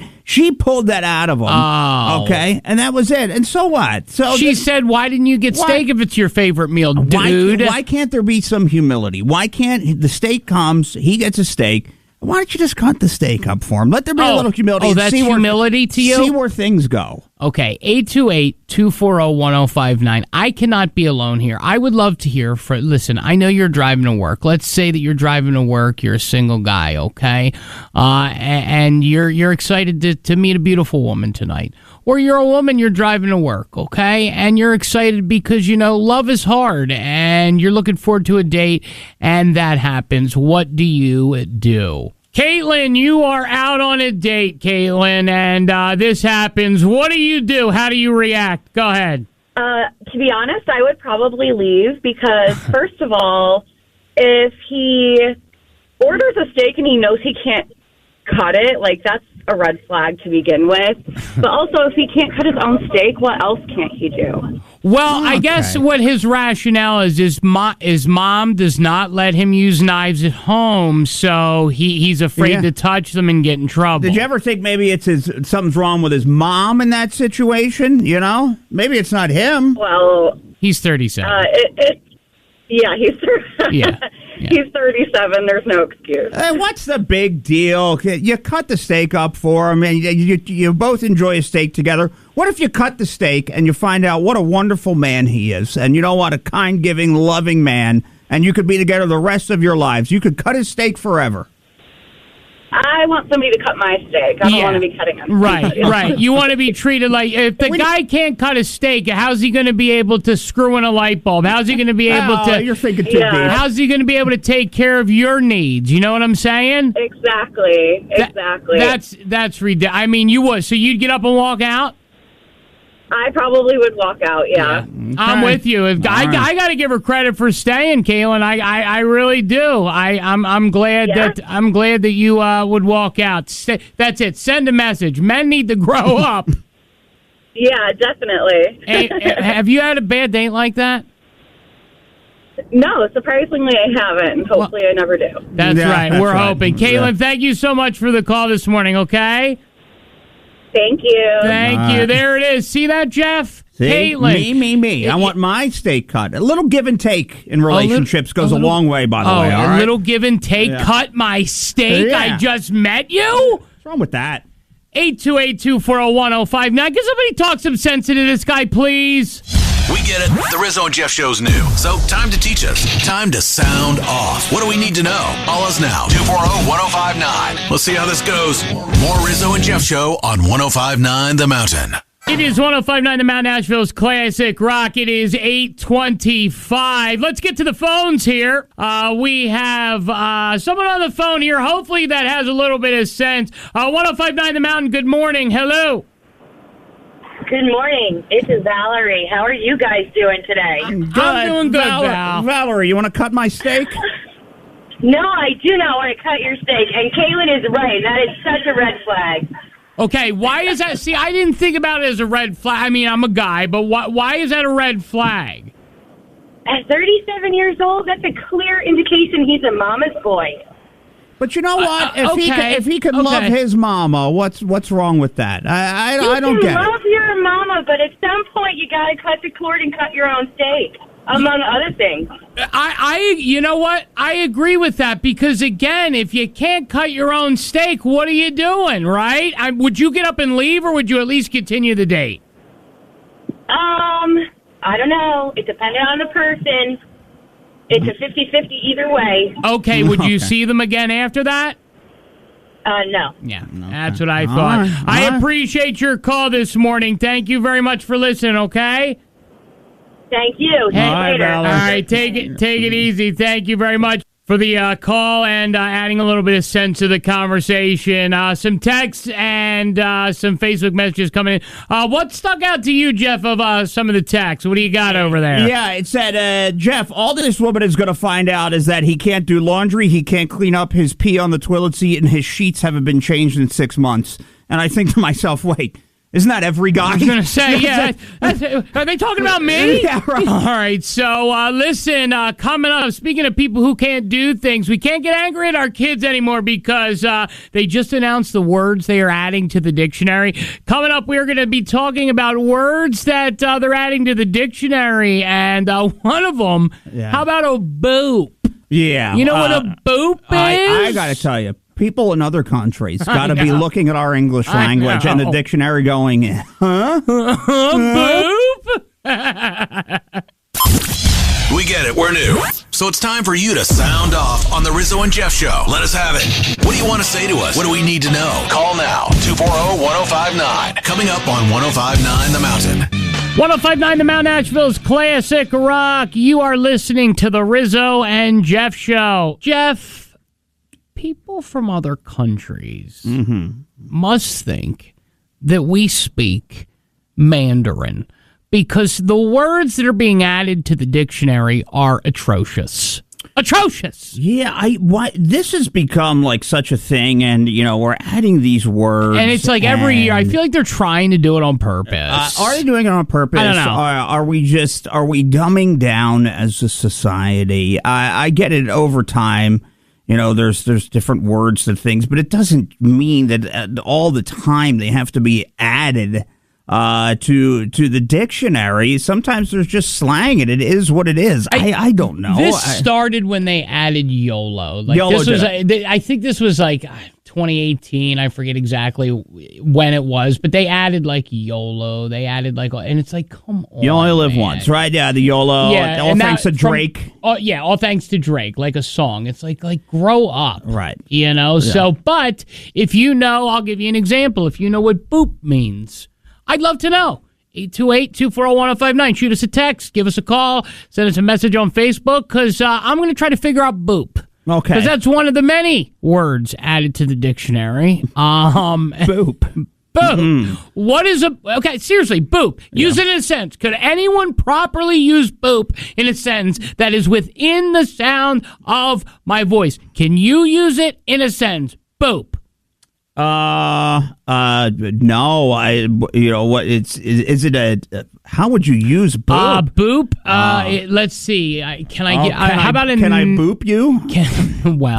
pulled that out of him. Oh. Okay? And that was it. And so what? So she said, why didn't you get steak if it's your favorite meal, dude? Why can't there be some humility? Why can't the steak comes, he gets a steak. Why don't you just cut the steak up for him? Let there be a little humility. Oh, that's humility to you? See where things go. Okay, 828-240-1059. I cannot be alone here. I would love to hear listen, I know you're driving to work. Let's say that you're driving to work. You're a single guy, okay? And you're excited to meet a beautiful woman tonight. Or you're a woman, you're driving to work, okay? And you're excited because, love is hard and you're looking forward to a date and that happens. What do you do? Caitlin, you are out on a date, Caitlin, and this happens. What do you do? How do you react? Go ahead. To be honest, I would probably leave because, first of all, if he orders a steak and he knows he can't cut it, that's a red flag to begin with. But also, if he can't cut his own steak, what else can't he do? Well, I guess what his rationale is mom does not let him use knives at home, so he's afraid to touch them and get in trouble. Did you ever think maybe it's something's wrong with his mom in that situation? Maybe it's not him. Well, he's 37. He's he's 37. There's no excuse. Hey, what's the big deal? You cut the steak up for him, and you both enjoy a steak together. What if you cut the steak and you find out what a wonderful man he is, and a kind, giving, loving man, and you could be together the rest of your lives? You could cut his steak forever. I want somebody to cut my steak. I don't want to be cutting him. Right. You want to be treated like, if the guy can't cut a steak, how's he going to be able to screw in a light bulb? How's he going to be able to? You're thinking too deep. How's he going to be able to take care of your needs? You know what I'm saying? Exactly. That's ridiculous. I mean, you would. So you'd get up and walk out? I probably would walk out, yeah. Okay. I'm with you. I got to give her credit for staying, Caitlin. I really do. I'm glad that you would walk out. That's it. Send a message. Men need to grow up. Yeah, definitely. Hey, have you had a bad date like that? No, surprisingly I haven't, and hopefully I never do. That's right. We're hoping. Caitlin, thank you so much for the call this morning, okay? Thank you. Thank you. There it is. See that, Jeff? See? Caitlin. Me. I want my steak cut. A little give and take in relationships goes a long way, by the way. All right? Little give and take. Yeah. Cut my steak. Yeah. I just met you? What's wrong with that? 828-240-1059. Can somebody talk some sense into this guy, please? We get it. The Rizzo and Jeff show's new. So time to teach us. Time to sound off. What do we need to know? Call us now. 240-1059. Let's see how this goes. More Rizzo and Jeff show on 1059 The Mountain. It is 1059 The Mountain, Nashville's classic rock. It is 8:25. Let's get to the phones here. We have someone on the phone here, hopefully that has a little bit of sense. 1059 The Mountain, good morning. Hello. Good morning. This is Valerie. How are you guys doing today? I'm doing good, Val. Valerie, you want to cut my steak? No, I do not want to cut your steak. And Caitlin is right. That is such a red flag. Okay, why is that? See, I didn't think about it as a red flag. I mean, I'm a guy, but why is that a red flag? At 37 years old, that's a clear indication he's a mama's boy. But you know what? If he can love his mama, what's wrong with that? I don't get it. You can love your mama, but at some point you got to cut the cord and cut your own steak, among other things. You know what? I agree with that because, again, if you can't cut your own steak, what are you doing, right? Would you get up and leave, or would you at least continue the date? I don't know. It depended on the person. It's a 50-50 either way. Okay, would you see them again after that? No. Yeah, that's what I thought. I appreciate your call this morning. Thank you very much for listening, okay? Thank you. See you later. All right, take it easy. Thank you very much for the call and adding a little bit of sense to the conversation. Some texts and some Facebook messages coming in. What stuck out to you, Jeff, of some of the texts? What do you got over there? Yeah, it said, Jeff, all this woman is going to find out is that he can't do laundry, he can't clean up his pee on the toilet seat, and his sheets haven't been changed in 6 months. And I think to myself, wait, isn't that every guy? I was going to say, yeah. Are they talking about me? Yeah, right. All right, so listen, coming up, speaking of people who can't do things, we can't get angry at our kids anymore because they just announced the words they are adding to the dictionary. Coming up, we're going to be talking about words that they're adding to the dictionary, and one of them, how about a boop? Yeah. You know what a boop is? I got to tell you. People in other countries got to be looking at our English language and the dictionary going, huh? Boop? We get it. We're new. So it's time for you to sound off on the Rizzo and Jeff Show. Let us have it. What do you want to say to us? What do we need to know? Call now. 240-1059. Coming up on 1059 The Mountain. 1059 The Mountain, Nashville's classic rock. You are listening to the Rizzo and Jeff Show. Jeff, people from other countries must think that we speak Mandarin because the words that are being added to the dictionary are atrocious. Atrocious. Yeah, this has become like such a thing, and we're adding these words, and it's like every year. I feel like they're trying to do it on purpose. Are they doing it on purpose? I don't know. Are we dumbing down as a society? I get it over time. There's different words to things, but it doesn't mean that all the time they have to be added to the dictionary. Sometimes there's just slang, and it is what it is. I don't know. This started when they added YOLO. I think this was like 2018. I forget exactly when it was, but they added like YOLO. They added and it's like, come on. You only live once, right? Yeah, the YOLO. Yeah, all thanks to Drake. All thanks to Drake, like a song. It's like grow up, right? Yeah. So, but if I'll give you an example. If you know what boop means, I'd love to know. 828-240-1059. Shoot us a text. Give us a call. Send us a message on Facebook because I'm going to try to figure out boop. Okay. Because that's one of the many words added to the dictionary. Boop. Boop. Mm-hmm. What is okay, seriously, boop. Use it in a sentence. Could anyone properly use boop in a sentence that is within the sound of my voice? Can you use it in a sentence? Boop. No, what is it how would you use boop? Boop. Let's see. Can I how about can I boop you?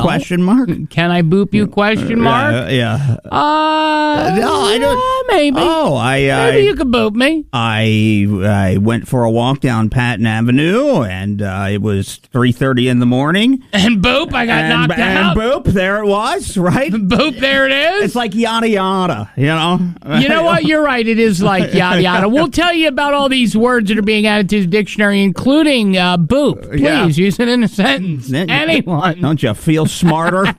Question mark? Can I boop you? Question mark? Yeah. No, I don't. Maybe. Maybe you could boop me. I went for a walk down Patton Avenue, and it was 3:30 in the morning. And boop, I got knocked out. And boop, there it was, right? Boop, there it is. It's like yada yada, You know what? You're right. It is like yada yada. We'll tell you about all these words that are being added to the dictionary, including boop. Please use it in a sentence. Anyone. Don't you feel smarter?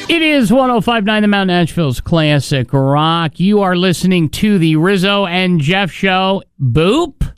It is 1059 The Mountain, Nashville's classic rock. You are listening to the Rizzo and Jeff Show. Boop?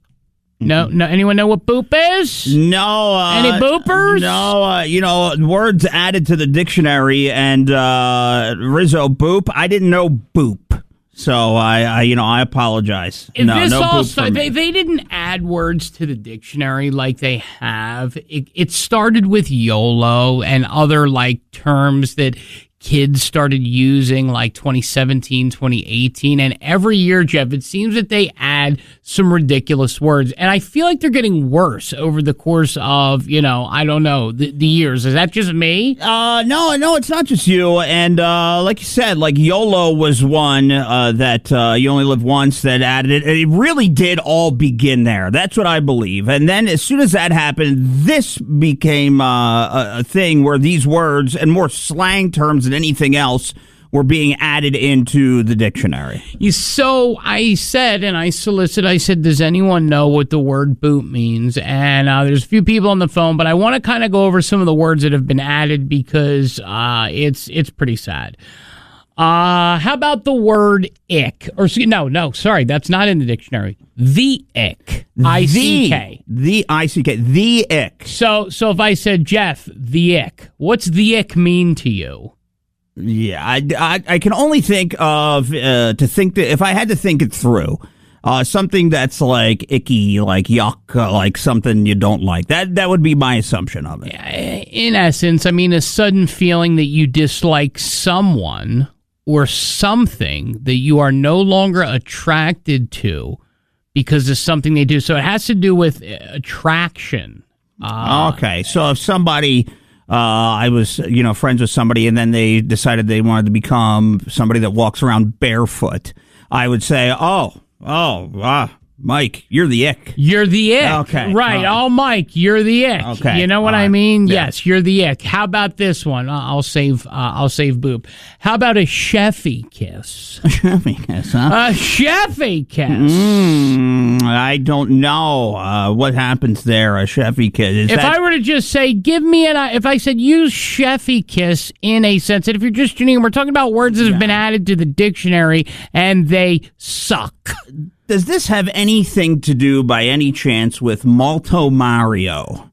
No. Anyone know what boop is? No. Any boopers? No. Words added to the dictionary, and Rizzo boop. I didn't know boop. So I apologize. No boop for me. They didn't add words to the dictionary like they have. It started with YOLO and other terms that kids started using 2017, 2018. And every year, Jeff, it seems that they add some ridiculous words. And I feel like they're getting worse over the course of, I don't know, the years. Is that just me? No, it's not just you. And like you said, YOLO was one that you only live once that added it. It really did all begin there. That's what I believe. And then as soon as that happened, this became a thing where these words and more slang terms than anything else were being added into the dictionary. So I said, and I said, does anyone know what the word boot means? And there's a few people on the phone, but I want to kind of go over some of the words that have been added because it's pretty sad. How about the word ick? Or no, sorry, that's not in the dictionary. The ick. I-C-K. The I-C-K. The ick. So if I said, Jeff, the ick, what's the ick mean to you? Yeah, I can only think of, if I had to think it through, something that's like icky, like yuck, like something you don't like. That would be my assumption of it. In essence, I mean, a sudden feeling that you dislike someone or something that you are no longer attracted to because of something they do. So it has to do with attraction. Okay, so if somebody, I was, friends with somebody, and then they decided they wanted to become somebody that walks around barefoot, I would say, Mike, you're the ick. You're the ick. Okay. Right. Oh, Mike, you're the ick. Okay. You know what I mean? Yeah. Yes, you're the ick. How about this one? I'll save boop. How about a chefy kiss? A chefy kiss, huh? A chefy kiss. I don't know what happens there, a chefy kiss. If I were to just say, if I said use chefy kiss in a sense, and if you're just tuning in, we're talking about words that have been added to the dictionary and they suck. Does this have anything to do, by any chance, with Malto Mario,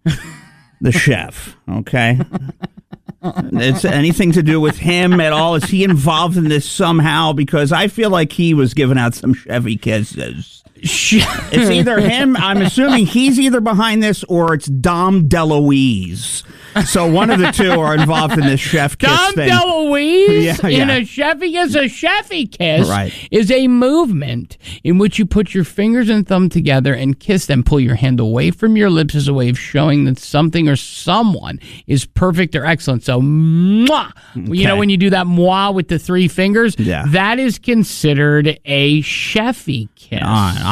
the chef? Okay. It's anything to do with him at all? Is he involved in this somehow? Because I feel like he was giving out some chefy kisses. It's either him. I'm assuming he's either behind this, or it's Dom DeLuise. So one of the two are involved in this chef kiss thing. Dom DeLuise in a chefy kiss. A chefy kiss right. is a movement in which you put your fingers and thumb together and kiss them. Pull your hand away from your lips as a way of showing that something or someone is perfect or excellent. So, mwah. Okay. When you do that mwah with the three fingers, that is considered a chefy kiss.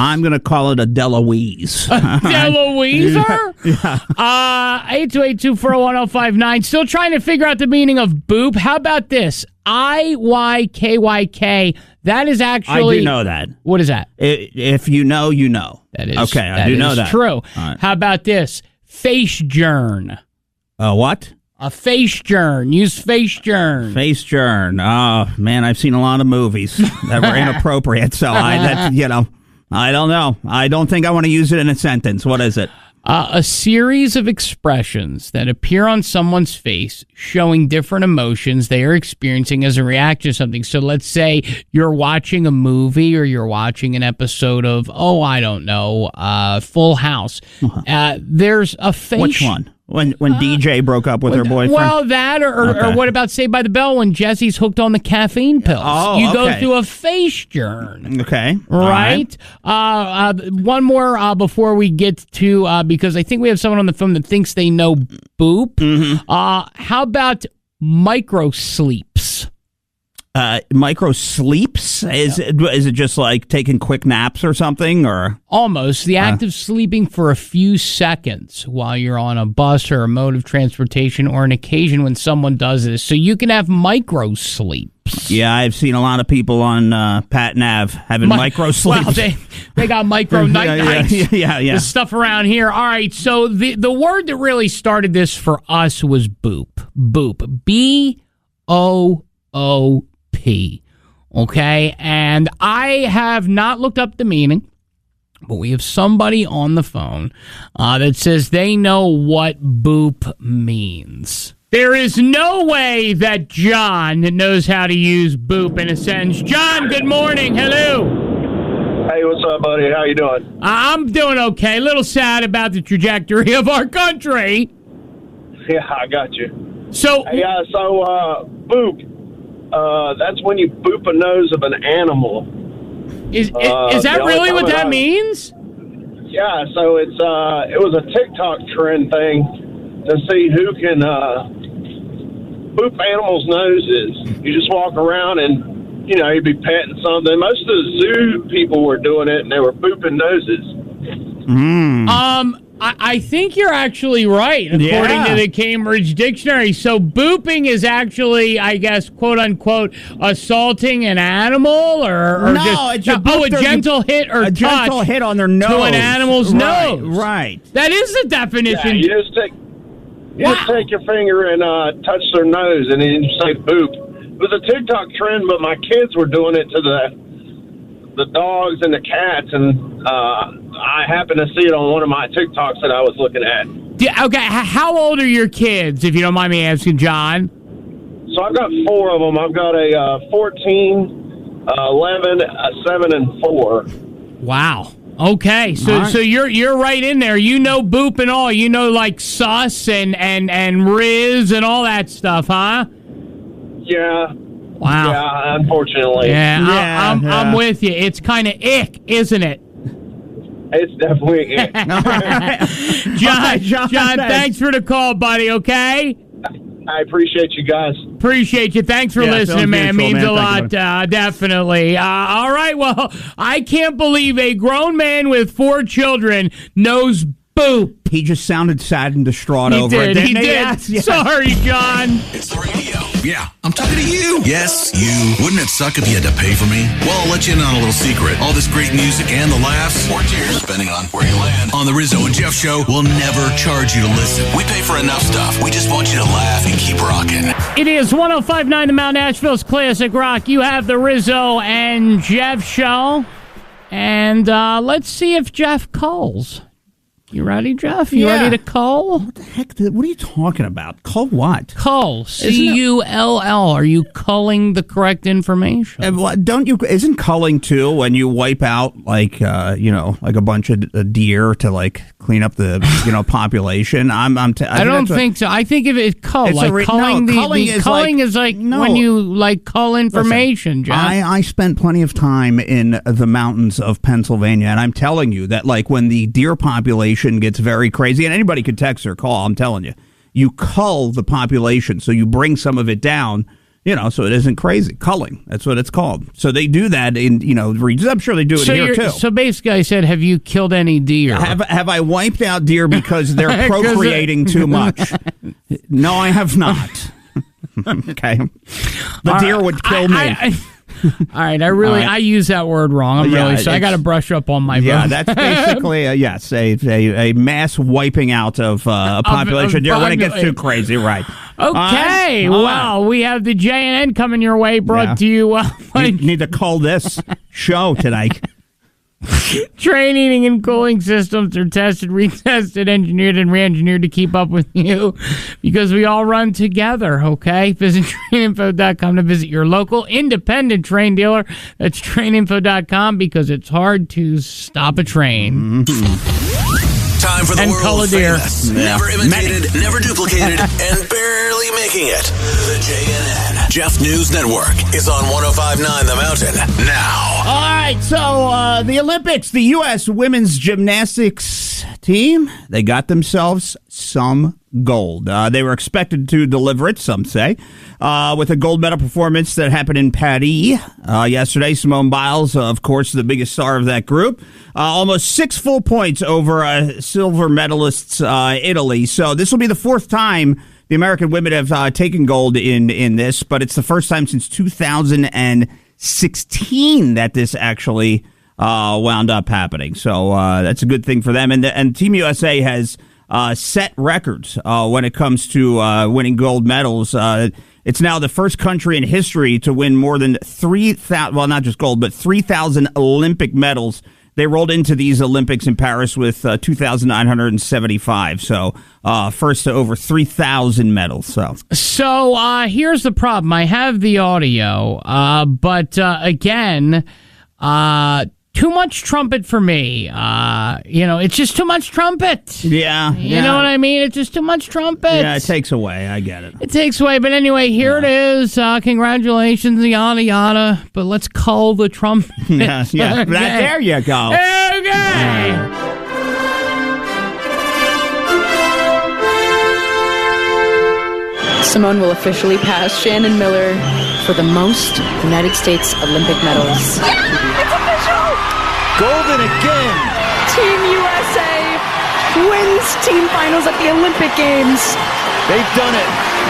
I'm going to call it a DeLuise. DeLuiser? Yeah. 828-241-1059. Still trying to figure out the meaning of boop. How about this? IYKYK. That is actually... I do know that. What is that? If you know, you know. That is okay. I do know that. True. Right. How about this? Facejurn. What? A facejurn. Use facejurn. Facejurn. Oh man, I've seen a lot of movies that were inappropriate. So I don't know. I don't think I want to use it in a sentence. What is it? A series of expressions that appear on someone's face showing different emotions they are experiencing as a reaction to something. So let's say you're watching a movie or you're watching an episode of, Full House. There's a face... Which one? When DJ broke up with her boyfriend? Well, that or what about Saved by the Bell when Jesse's hooked on the caffeine pills? You go through a facejurn. Okay. Right? One more before we get to, because I think we have someone on the phone that thinks they know boop. Mm-hmm. How about micro sleeps? Micro sleeps? Is it just like taking quick naps or something? Or almost the act of sleeping for a few seconds while you're on a bus or a mode of transportation, or an occasion when someone does this. So you can have micro sleeps. Yeah, I've seen a lot of people on Pat Nav having micro sleeps. Well, they got micro nights. Yeah. This stuff around here. All right, so the word that really started this for us was boop. Boop. BOOP. Okay, and I have not looked up the meaning, but we have somebody on the phone that says they know what boop means. There is no way that John knows how to use boop in a sentence. John, good morning. Hello. Hey, what's up, buddy? How you doing? I'm doing okay. A little sad about the trajectory of our country. Yeah, I got you. So, boop. That's when you boop a nose of an animal. Is that really what that means? Yeah, so it was a TikTok trend thing to see who can boop animals' noses. You just walk around and, you'd be petting something. Most of the zoo people were doing it, and they were booping noses. I think you're actually right, according to the Cambridge Dictionary. So booping is actually, I guess, quote unquote, assaulting an animal, or no, just a gentle hit or a touch gentle hit on their nose to an animal's nose. Right. That is the definition. Yeah, you just take your finger and touch their nose, and then you say boop. It was a TikTok trend, but my kids were doing it to the dogs and the cats, and I happened to see it on one of my TikToks that I was looking at. Okay, how old are your kids, if you don't mind me asking, John? So I've got 4 of them. I've got a 14, 11, a 7, and 4. Wow. Okay, so you're right in there. You know boop and all. You know like sus and Riz and all that stuff, huh? Yeah. Wow. Yeah, unfortunately. Yeah, I'm with you. It's kind of ick, isn't it? It's definitely ick. John, thanks for the call, buddy, okay? I appreciate you guys. Appreciate you. Thanks for listening, man. Means a lot, definitely. All right, well, I can't believe a grown man with 4 children knows boop. He just sounded sad and distraught over it. He did. Yes. Sorry, John. It's the radio. Yeah, I'm talking to you. Yes, you. Wouldn't it suck if you had to pay for me? Well, I'll let you in on a little secret. All this great music and the laughs, or tears, depending on where you land, on the Rizzo and Jeff Show, we'll never charge you to listen. We pay for enough stuff. We just want you to laugh and keep rocking. It is 105.9 The Mount Nashville's Classic Rock. You have the Rizzo and Jeff Show. And let's see if Jeff calls. You ready, Jeff? You ready to call? What the heck? What are you talking about? Call what? Cull. Cull. Are you culling the correct information? Don't you? Isn't culling too when you wipe out like like a bunch of deer to like clean up the population? I don't think so. I think if it's cull, like culling culling is like when you like cull information. Listen, Jeff. I spent plenty of time in the mountains of Pennsylvania, and I'm telling you that like when the deer population gets very crazy, and anybody could text or call, I'm telling you, you cull the population, so you bring some of it down, so it isn't crazy. Culling, that's what it's called. So they do that in, regions. I'm sure they do it here too. So basically I said, have you killed any deer? Have I wiped out deer because they're procreating too much? No, I have not. Okay. The deer would kill me. All right, I use that word wrong. I'm really sorry. I got to brush up on my vote. Yeah, that's basically a mass wiping out of a population deer when it gets too crazy, right? Okay, well, we have the JNN coming your way, brought to you. You need to call this show tonight. Train heating and cooling systems are tested, retested, engineered, and re-engineered to keep up with you because we all run together, okay? Visit traininfo.com to visit your local independent train dealer. That's traininfo.com because it's hard to stop a train. Time for the world's famous, never imitated, never duplicated, and barely making it. The JNN Jeff News Network is on 105.9 The Mountain now. All right, so the Olympics, the U.S. women's gymnastics team, they got themselves some gold. They were expected to deliver it, some say, with a gold medal performance that happened in Paris yesterday. Simone Biles, of course, the biggest star of that group, almost 6 full points over silver medalists Italy. So this will be the 4th time the American women have taken gold in this, but it's the first time since 2016 that this actually wound up happening. So that's a good thing for them. And Team USA has set records when it comes to winning gold medals. It's now the first country in history to win more than 3,000, well, not just gold, but 3,000 Olympic medals. They rolled into these Olympics in Paris with 2,975. So first to over 3,000 medals. So here's the problem. I have the audio, but again, too much trumpet for me. It's just too much trumpet. Yeah. You know what I mean? It's just too much trumpet. Yeah, it takes away. I get it. It takes away. But anyway, here it is. Congratulations, yada, yada. But let's call the trumpet. Yeah. Okay. There you go. Okay. Simone will officially pass Shannon Miller for the most United States Olympic medals. Golden again. Team USA wins team finals at the Olympic Games. They've done it.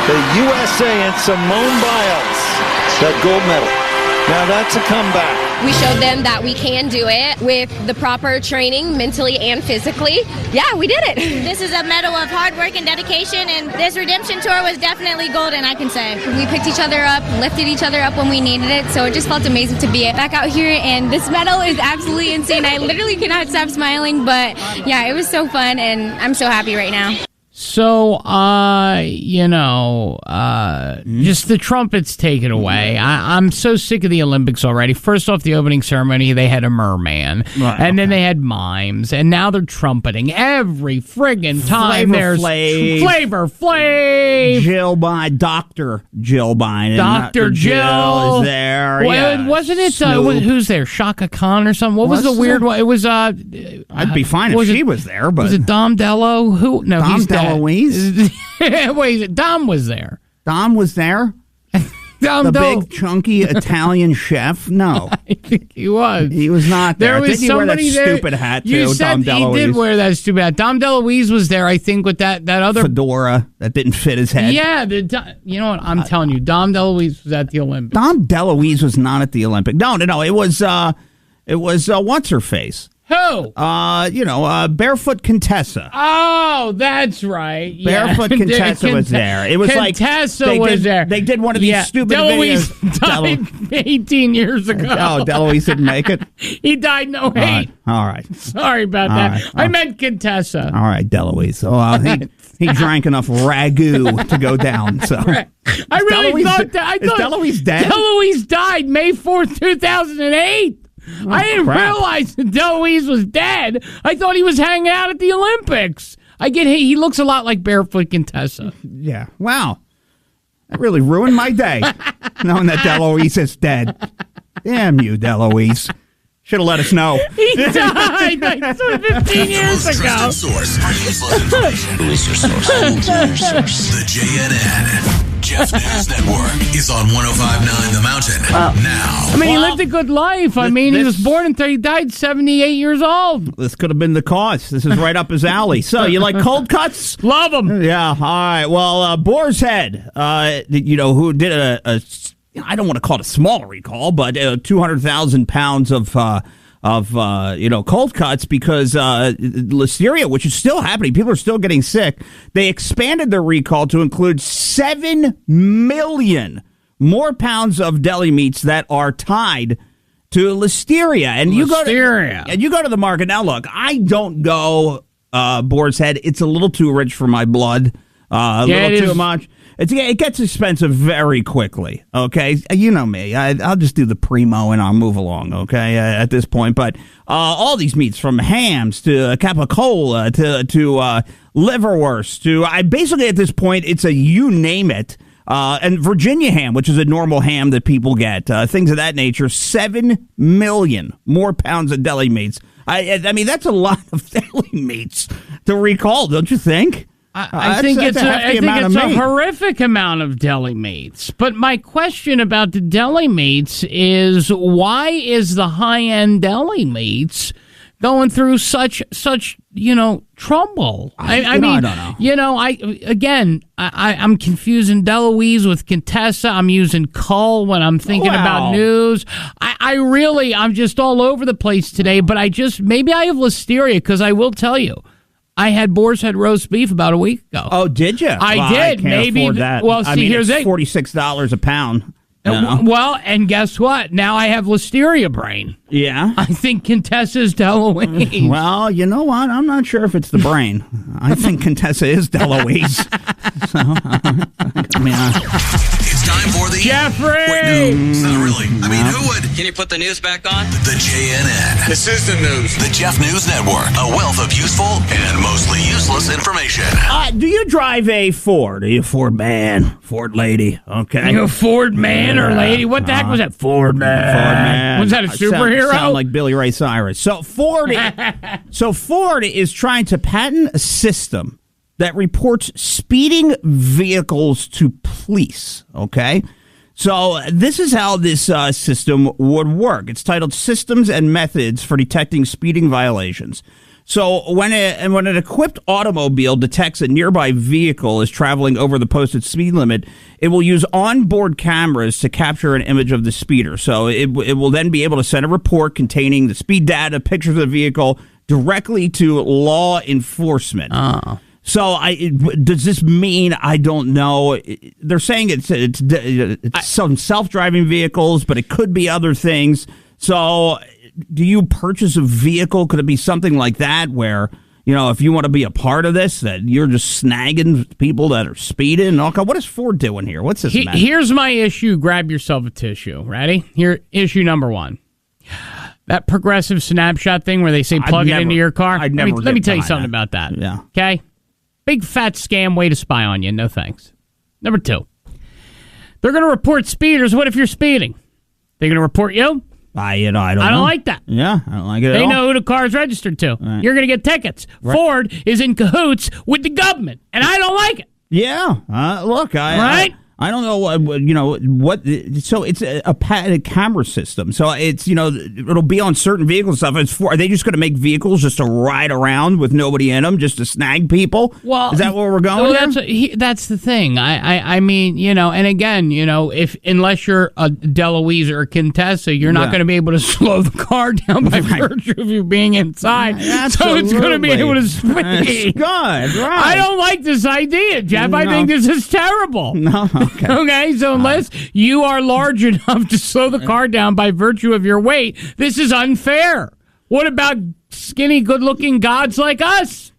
The USA and Simone Biles. That gold medal. Now that's a comeback. We showed them that we can do it with the proper training, mentally and physically. Yeah, we did it. This is a medal of hard work and dedication, and this redemption tour was definitely golden, I can say. We picked each other up, lifted each other up when we needed it, so it just felt amazing to be back out here, and this medal is absolutely insane. I literally cannot stop smiling, but yeah, it was so fun, and I'm so happy right now. So, just the trumpets taken away. I'm so sick of the Olympics already. First off, the opening ceremony, they had a merman. Right, and then they had mimes. And now they're trumpeting every friggin' time. Flavor Flav. Flavor Flav. Jill Biden. Dr. Jill Biden. Dr. Jill is there. Well, yeah. wasn't it, Snoop. who's there? Shaka Khan or something? What was the weird one? It was, I'd be fine if she was there, but. Was it Dom Dello? Who? No, Dom he's dead. DeLuise? Wait, Dom was there. Dom was there? The big, chunky Italian chef? No. I think he was. He was not there. There was Didn't he wear that somebody there. stupid hat, too, You said Dom he DeLuise? did wear that stupid hat. Dom DeLuise was there, I think, with that other... fedora that didn't fit his head. Yeah, you know what? I'm telling you, Dom DeLuise was at the Olympics. Dom DeLuise was not at the Olympics. No. It was what's-her-face? Who? Barefoot Contessa. Oh, that's right. Yeah. Barefoot Contessa was there. It was Contessa was there. They did one of these stupid DeLuise videos. died 18 years ago. Oh, DeLuise didn't make it? He died in 08. All right. Sorry about that. Right. I meant Contessa. All right, DeLuise. Oh, he drank enough ragu to go down. So I really thought that. Is DeLuise dead? DeLuise died May 4th, 2008. I didn't realize that DeLuise was dead. I thought he was hanging out at the Olympics. He looks a lot like Barefoot Contessa. Yeah. Wow. That really ruined my day, knowing that DeLuise is dead. Damn you, DeLuise. Should have let us know. He died like 15 years ago. Trusted source for useless information. Who is your source? I need to know your source. The JNN. Jeff News Network is on 105.9 The Mountain now. I mean, he lived a good life. I mean, he was born in 30, he died 78 years old. This could have been the cause. This is right up his alley. So, you like cold cuts? Love them. Yeah, all right. Well, Boar's Head, who did I don't want to call it a small recall, but 200,000 pounds of cold cuts because listeria, which is still happening. People are still getting sick. They expanded their recall to include 7 million more pounds of deli meats that are tied to listeria. And you go to the market. Now, look, I don't go Boar's Head. It's a little too rich for my blood. A little too much. It gets expensive very quickly, okay? You know me. I'll just do the primo and I'll move along, okay, at this point. But all these meats, from hams to capicola to liverwurst to... basically, at this point, it's a you name it. And Virginia ham, which is a normal ham that people get. Things of that nature. 7 million more pounds of deli meats. I mean, that's a lot of deli meats to recall, don't you think? I think it's a horrific amount of deli meats. But my question about the deli meats is, why is the high-end deli meats going through such trouble? I mean, I don't know. I'm confusing DeLuise with Contessa. I'm using Cull when I'm thinking about news. I'm just all over the place today, but maybe I have listeria, because I will tell you, I had Boar's Head roast beef about a week ago. Oh, did you? I did. I can't afford that. Well, see, here's it's $46 a pound. Well, and guess what? Now I have listeria brain. Yeah? I think Contessa's DeLuise. Well, you know what? I'm not sure if it's the brain. I think Contessa is DeLuise. It's time for the... Jeffrey! Wait, no, not really. I mean, who would... Can you put the news back on? The JNN. This is the news. The Jeff News Network. A wealth of useful and mostly useless information. Do you drive a Ford? Are you a Ford man? Ford lady? Okay. Are you a Ford man or lady? What the heck was that? Ford man. Ford man. Was that a superhero? Sound like Billy Ray Cyrus. So Ford is trying to patent a system that reports speeding vehicles to police, okay? So this is how this system would work. It's titled Systems and Methods for Detecting Speeding Violations. So when an equipped automobile detects a nearby vehicle is traveling over the posted speed limit, it will use onboard cameras to capture an image of the speeder. So it will then be able to send a report containing the speed data, pictures of the vehicle, directly to law enforcement. Oh. So does this mean, I don't know, they're saying it's some self-driving vehicles, but it could be other things. So do you purchase a vehicle? Could it be something like that where, if you want to be a part of this, that you're just snagging people that are speeding and all? What is Ford doing here? What's this? Here's my issue. Grab yourself a tissue. Ready? Here, issue number 1. That progressive snapshot thing where they say plug it into your car. Let me tell you something about that. Yeah. Okay? Big fat scam, way to spy on you. No thanks. Number 2. They're going to report speeders. What if you're speeding? They're going to report you? I don't know. I don't like that. Yeah, I don't like it at all. They know who the car is registered to. Right. You're going to get tickets. Right. Ford is in cahoots with the government, and I don't like it. Yeah. Look, I don't know what. So it's a patented camera system. So it's it'll be on certain vehicles and stuff. Are they just going to make vehicles just to ride around with nobody in them, just to snag people? Well, is that where we're going? That's the thing. I mean, and again, unless you're a Deloise or a Contessa, you're not going to be able to slow the car down by virtue of you being inside. So it's going to be able to speed. That's good. Right. I don't like this idea, Jeff. I think this is terrible. No. Okay, so unless you are large enough to slow the car down by virtue of your weight, this is unfair. What about skinny, good-looking gods like us?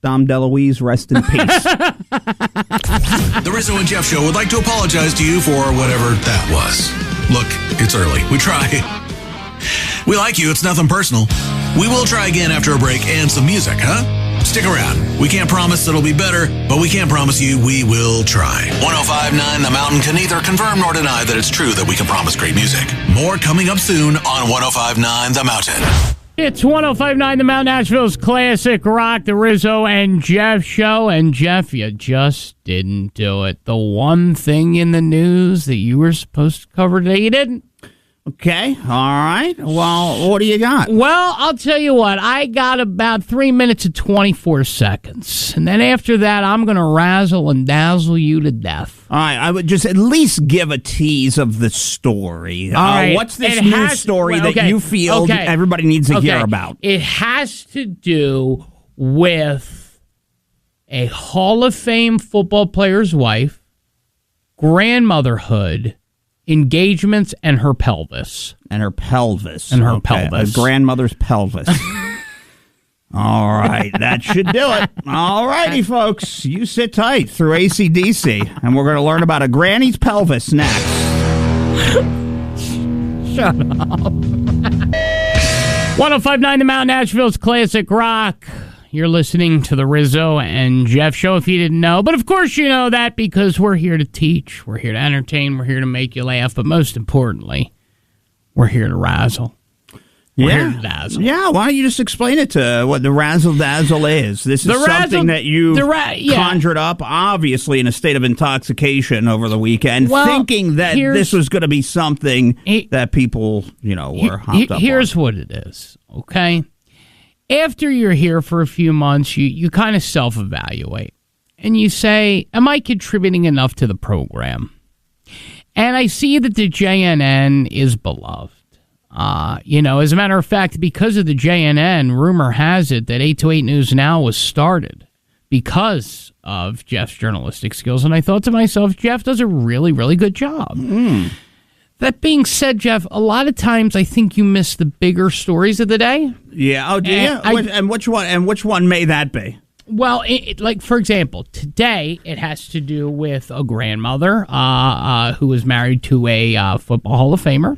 Dom DeLuise, rest in peace. The Rizzo and Jeff Show would like to apologize to you for whatever that was. Look, it's early. We try. We like you. It's nothing personal. We will try again after a break and some music, huh? Stick around. We can't promise it'll be better, but we can promise you we will try. 105.9 The Mountain can neither confirm nor deny that it's true that we can promise great music. More coming up soon on 105.9 The Mountain. It's 105.9 The Mountain, Nashville's classic rock, the Rizzo and Jeff Show. And Jeff, you just didn't do it. The one thing in the news that you were supposed to cover today, you didn't. Okay, all right. Well, what do you got? Well, I'll tell you what. I got about 3 minutes and 24 seconds. And then after that, I'm going to razzle and dazzle you to death. All right, I would just at least give a tease of the story. All right. What's this news story that you feel everybody needs to hear about? It has to do with a Hall of Fame football player's wife, grandmotherhood, engagements, and her pelvis. And her pelvis. pelvis. A grandmother's pelvis. All right, that should do it. All righty, folks. You sit tight through AC/DC, and we're going to learn about a granny's pelvis next. Shut up. 105.9 The Mountain, Nashville's classic rock. You're listening to the Rizzo and Jeff Show, if you didn't know. But of course you know that because we're here to teach, we're here to entertain, we're here to make you laugh. But most importantly, we're here to razzle. We're here to dazzle. Yeah, why don't you just explain it to what the Razzle Dazzle is? This is something that you conjured up, obviously in a state of intoxication over the weekend, thinking that this was going to be something that people, were hopped up on. Here's what it is, okay? After you're here for a few months, you kind of self-evaluate. And you say, am I contributing enough to the program? And I see that the JNN is beloved. As a matter of fact, because of the JNN, rumor has it that 828 News Now was started because of Jeff's journalistic skills. And I thought to myself, Jeff does a really, really good job. That being said, Jeff, a lot of times I think you miss the bigger stories of the day. Yeah. Oh, yeah. And which one may that be? Well, like, for example, today it has to do with a grandmother who was married to a Football Hall of Famer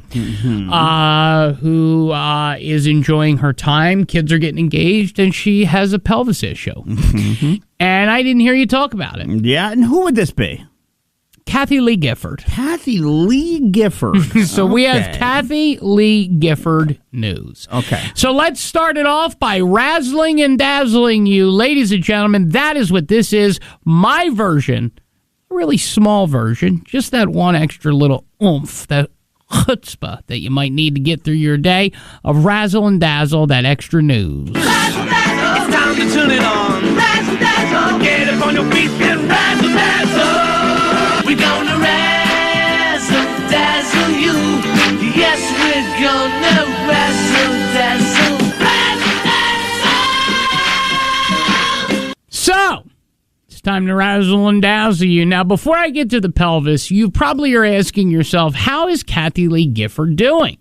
who is enjoying her time. Kids are getting engaged, and she has a pelvis issue. And I didn't hear you talk about it. Yeah, and who would this be? Kathy Lee Gifford. Kathy Lee Gifford. So we have Kathy Lee Gifford news. Okay. So let's start it off by razzling and dazzling you. Ladies and gentlemen, that is what this is. My version, a really small version, just that one extra little oomph, that chutzpah that you might need to get through your day of razzle and dazzle, that extra news. Razzle, dazzle. turn it on. Razzle dazzle, get up on your feet and razzle dazzle. We're gonna razzle dazzle you. Yes, we're gonna razzle dazzle. Razzle dazzle. So, it's time to razzle and dazzle you. Now, before I get to the pelvis, you probably are asking yourself, how is Kathie Lee Gifford doing?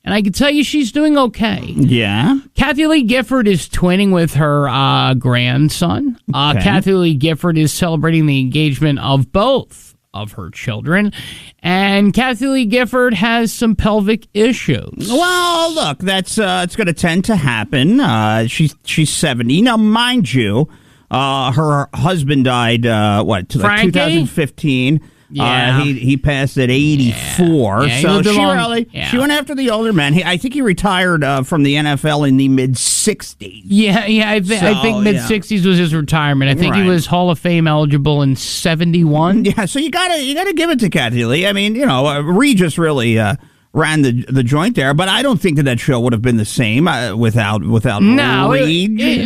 And I can tell you she's doing okay. Yeah. Kathie Lee Gifford is twinning with her grandson. Okay. Kathie Lee Gifford is celebrating the engagement of both of her children. And Kathie Lee Gifford has some pelvic issues. Well, look, that's it's going to tend to happen. She's 70. Now, mind you, her husband died, like 2015. Yeah. He passed at 84. Yeah, so she she went after the older men. I think he retired from the NFL in the mid-60s. Yeah, I think mid-60s was his retirement. I think he was Hall of Fame eligible in 71. Yeah, so you gotta give it to Kathie Lee. I mean, Regis really ran the joint there, but I don't think that show would have been the same without Regis.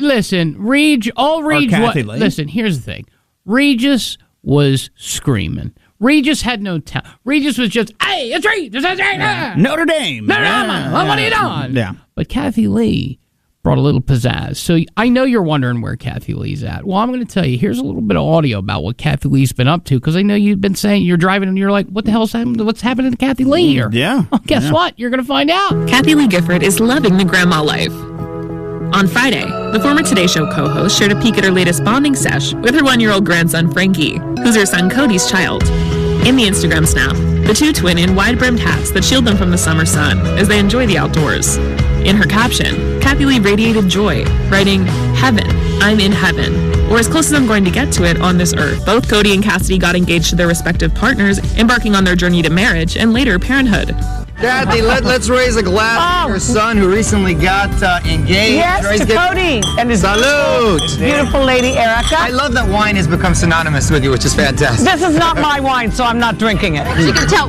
Listen, listen, here's the thing. Regis was screaming. Regis had no talent. Regis was just, hey, it's Regis. Notre Dame. What are you doing? Yeah. But Kathie Lee brought a little pizzazz. So I know you're wondering where Kathie Lee's at. Well, I'm going to tell you, here's a little bit of audio about what Kathie Lee's been up to, because I know you've been saying you're driving and you're like, what the hell's happening? What's happening to Kathie Lee here? Yeah. Well, guess what? You're going to find out. Kathie Lee Gifford is loving the grandma life. On Friday, the former Today Show co-host shared a peek at her latest bonding sesh with her 1-year-old grandson, Frankie, who's her son Cody's child. In the Instagram snap, the two twin in wide-brimmed hats that shield them from the summer sun as they enjoy the outdoors. In her caption, Kathie Lee radiated joy, writing, "Heaven, I'm in heaven," or as close as I'm going to get to it on this earth. Both Cody and Cassidy got engaged to their respective partners, embarking on their journey to marriage and later parenthood. Kathy, let's raise a glass to your son who recently got engaged. Yes, to Cody and his beautiful lady, Erica. I love that wine has become synonymous with you, which is fantastic. This is not my wine, so I'm not drinking it. You can tell.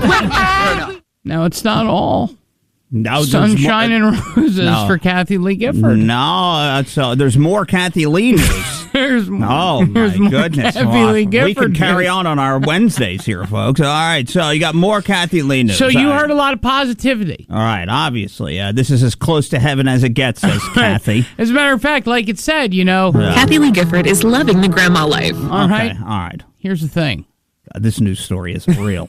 Now, it's not all No, sunshine and roses for Kathie Lee Gifford. No, there's more Kathie Lee news. There's more. Oh, my goodness. Kathie Lee Gifford we can carry on our Wednesdays here, folks. All right, so you got more Kathie Lee news. So you All right. heard a lot of positivity. All right, obviously. This is as close to heaven as it gets, says Kathy. As a matter of fact, like it said, Kathie Lee Gifford is loving the grandma life. All right. All right. Here's the thing. God, this news story is real.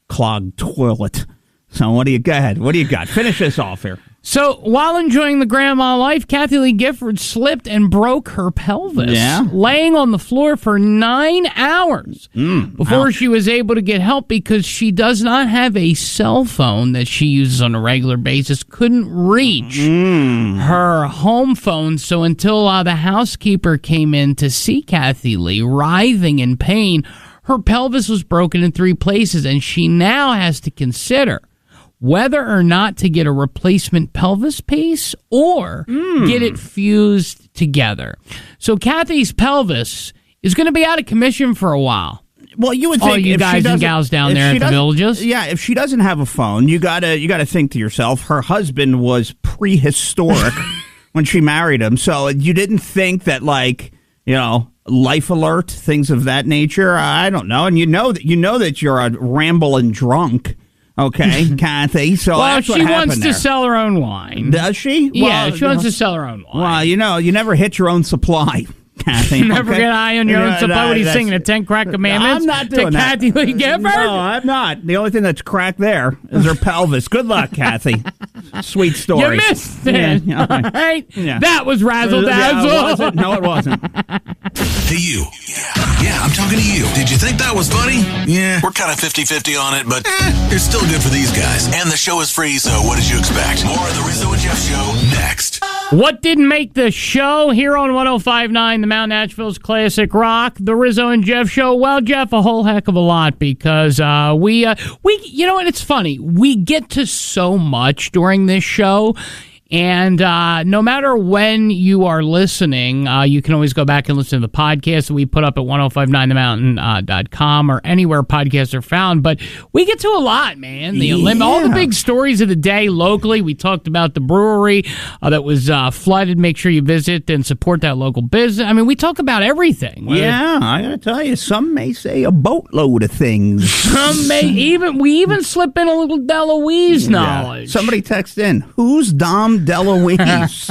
Clogged toilet. So what do you got? What do you got? Finish this off here. So while enjoying the grandma life, Kathie Lee Gifford slipped and broke her pelvis, laying on the floor for 9 hours before she was able to get help because she does not have a cell phone that she uses on a regular basis, couldn't reach her home phone. So until the housekeeper came in to see Kathie Lee, writhing in pain, her pelvis was broken in 3 places, and she now has to consider whether or not to get a replacement pelvis piece or get it fused together. So Kathie's pelvis is going to be out of commission for a while. Well, you would think all you guys and gals down there at the villages. Yeah, if she doesn't have a phone, you gotta think to yourself, her husband was prehistoric when she married him. So you didn't think that, Life Alert, things of that nature. I don't know, and you know that you're a rambling drunk. Okay, Kathy. So that's what she wants there. to sell her own wine. Does she? Yeah, she wants to sell her own wine. Well, you never hit your own supply, Kathy. Never get high on your own supply. What are you singing? The 10 Crack Commandments? I'm not doing to that. Kathie Lee Gifford? No, I'm not. The only thing that's cracked there is her pelvis. Good luck, Kathy. Sweet story. You missed it. Yeah, all right. Yeah. That was Razzle Dazzle. No, it wasn't. Hey, you. Yeah, I'm talking to you. Did you think that was funny? Yeah, we're kind of 50-50 on it, but it's still good for these guys. And the show is free, so what did you expect? More of the Rizzo and Jeff Show next. What didn't make the show here on 105.9, the Mount Nashville's Classic Rock, the Rizzo and Jeff Show? Well, Jeff, a whole heck of a lot, because we you know what, it's funny. We get to so much during this show, And no matter when you are listening, you can always go back and listen to the podcast that we put up at 1059themountain.com or anywhere podcasts are found. But we get to a lot, man. All the big stories of the day locally. We talked about the brewery that was flooded. Make sure you visit and support that local business. I mean, we talk about everything. Yeah, I got to tell you, some may say a boatload of things. Some may even slip in a little DeLuise knowledge. Somebody text in, who's Dom DeLuise?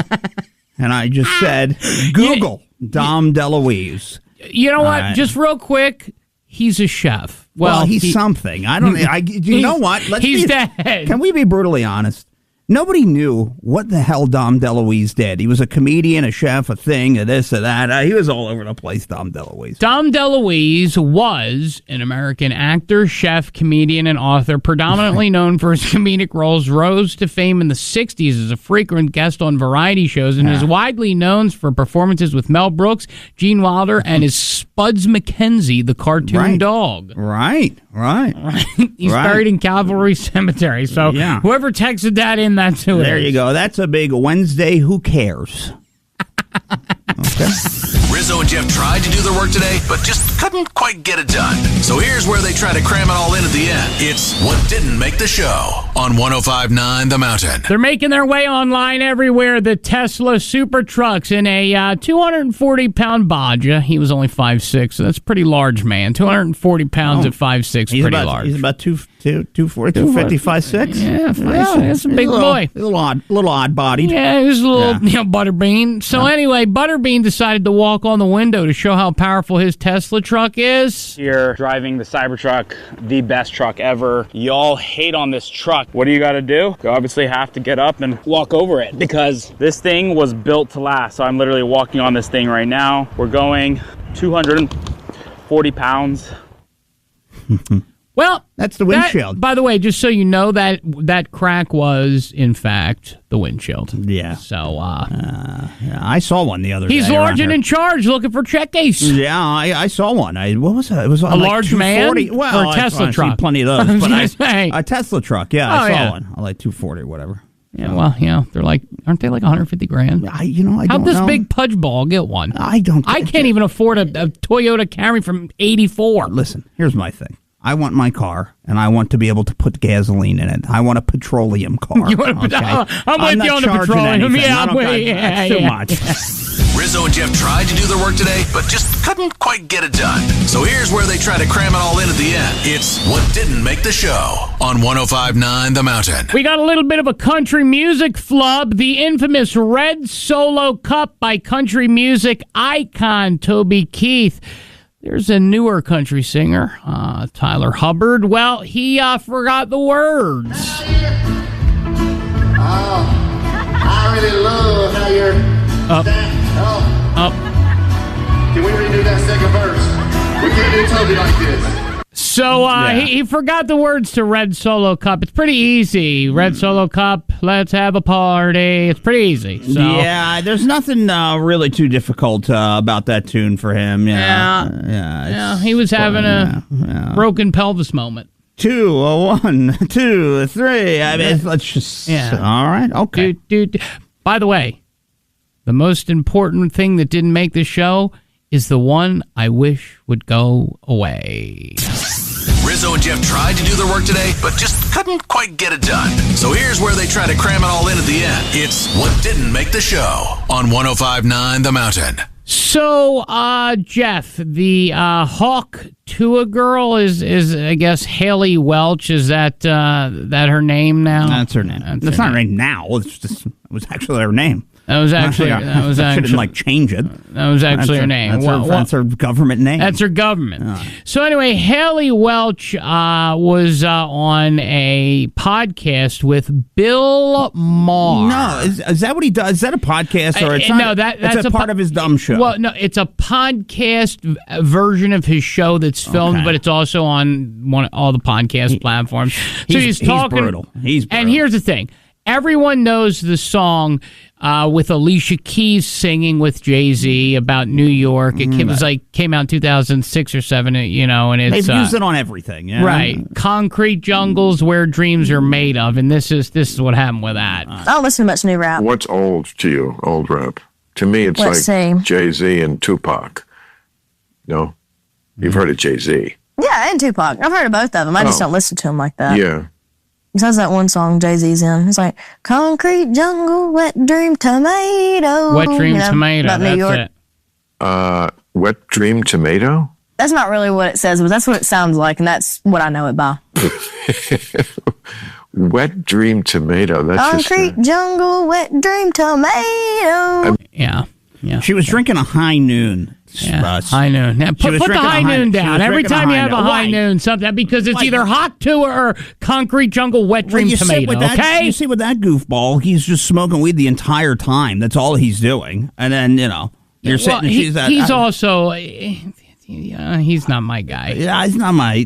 And I just said, Google Dom DeLuise. You know what? Just real quick, he's a chef. Well, he's something. I don't. You know what? He's dead. Can we be brutally honest? Nobody knew what the hell Dom DeLuise did. He was a comedian, a chef, a thing, a this, a that. He was all over the place, Dom DeLuise. Dom DeLuise was an American actor, chef, comedian, and author, predominantly known for his comedic roles. Rose to fame in the 60s as a frequent guest on variety shows and is widely known for performances with Mel Brooks, Gene Wilder, and his Spuds McKenzie, the cartoon dog. Right. He's buried in Calvary Cemetery. So whoever texted that in, that's who it is. There you go. That's a big Wednesday. Who cares? Okay. Rizzo and Jeff tried to do their work today, but just couldn't quite get it done. So here's where they try to cram it all in at the end. It's what didn't make the show on 105.9 The Mountain. They're making their way online everywhere. The Tesla super trucks in a 240-pound Baja. He was only 5'6", so that's pretty large, man. 240 pounds at 5'6", pretty large. He's about 240, 250, 5'6". Yeah, 5'6". That's a big boy. A little odd-bodied. Yeah, he was a little Butterbean. So anyway, Butterbean decided to walk on the window to show how powerful his Tesla truck is. You're driving the Cybertruck, the best truck ever. Y'all hate on this truck. What do you got to do? You obviously have to get up and walk over it because this thing was built to last. So I'm literally walking on this thing right now. We're going 240 pounds. Well, that's the windshield. By the way, just so you know, that crack was, in fact, the windshield. Yeah. So, I saw one the other day. He's large and in charge, looking for check ace. Yeah, I saw one. What was that? It was a large man or a Tesla truck? I've seen plenty of those. But a Tesla truck. Yeah, I saw one. I like 240 or whatever. Yeah, well, they're like, aren't they like 150 grand? I don't How'd this know. big pudge ball get one? I can't even afford a Toyota Camry from '84. Listen, here's my thing. I want my car, and I want to be able to put gasoline in it. I want a petroleum car. I'm with you on the petroleum. Yeah, I'm with you. That's too much. Rizzo and Jeff tried to do their work today, but just couldn't quite get it done. So here's where they try to cram it all in at the end. It's what didn't make the show on 105.9 The Mountain. We got a little bit of a country music flub. The infamous Red Solo Cup by country music icon Toby Keith. There's a newer country singer, Tyler Hubbard. Well, he forgot the words. I really love how you're... Can we redo that second verse? We can't do Toby like this. So he forgot the words to Red Solo Cup. It's pretty easy. Red Solo Cup, let's have a party. It's pretty easy. So. Yeah, there's nothing really too difficult about that tune for him. Yeah, he was having a broken pelvis moment. 2, 1, 2, 3. I mean, let's just... Yeah. All right, okay. By the way, the most important thing that didn't make the show is the one I wish would go away. Rizzo and Jeff tried to do their work today, but just couldn't quite get it done. So here's where they try to cram it all in at the end. It's what didn't make the show on 105.9 The Mountain. So, Jeff, the Hawk Tua girl is I guess Haley Welch. Is that her name now? That's her name. That's not her name now. It was actually her name. That was actually she didn't change it. That was actually her name. That's her government name. That's her government. So anyway, Haley Welch was on a podcast with Bill Maher. No, is that what he does? Is that a podcast or it's not? No, that's a part of his dumb show. Well, no, it's a podcast version of his show that's filmed, but it's also on all the podcast platforms. So he's talking. He's brutal. And here's the thing. everyone knows the song with Alicia Keys singing with Jay-Z about New York. It came out in 2006 or 7, and it's... They've used it on everything, yeah. Right. Concrete jungles where dreams are made of, and this is what happened with that. I don't listen to much new rap. What's old to you, old rap? To me, it's like Jay-Z and Tupac. No? You've heard of Jay-Z. Yeah, and Tupac. I've heard of both of them. I just don't listen to them like that. Yeah. Besides that one song Jay-Z's in. It's like, concrete jungle, wet dream tomato. Wet dream tomato, about New York. It. Wet dream tomato? That's not really what it says, but that's what it sounds like, and that's what I know it by. Wet dream tomato. That's concrete jungle, wet dream tomato. Yeah. She was drinking a high noon. High noon. Now, put the high noon down. Every time you have a high noon, something, because it's either hot to or concrete jungle wet dream tomato. Okay? You see with that goofball, he's just smoking weed the entire time. That's all he's doing. And then, you're sitting. He's also. He's not my guy. Yeah, he's not my.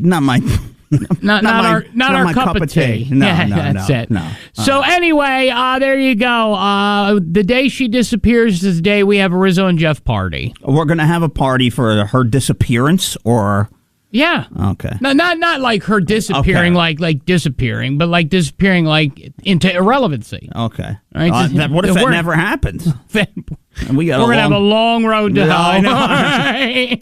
Not our cup of tea. No, that's it. No. So anyway, there you go. The day she disappears is the day we have a Rizzo and Jeff party. We're gonna have a party for her disappearance, or yeah. Okay. No, not like her disappearing, like disappearing, but like disappearing like into irrelevancy. Okay. Right? What if that never happens? We're gonna have a long road to hell. Right.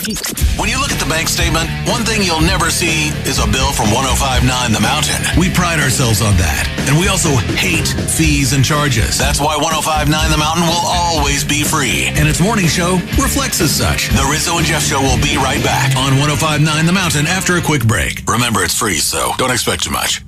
When you look at the bank statement, one thing you'll never see is a bill from 105.9 The Mountain. We pride ourselves on that. And we also hate fees and charges. That's why 105.9 The Mountain will always be free. And its morning show reflects as such. The Rizzo and Jeff Show will be right back on 105.9 The Mountain after a quick break. Remember, it's free, so don't expect too much.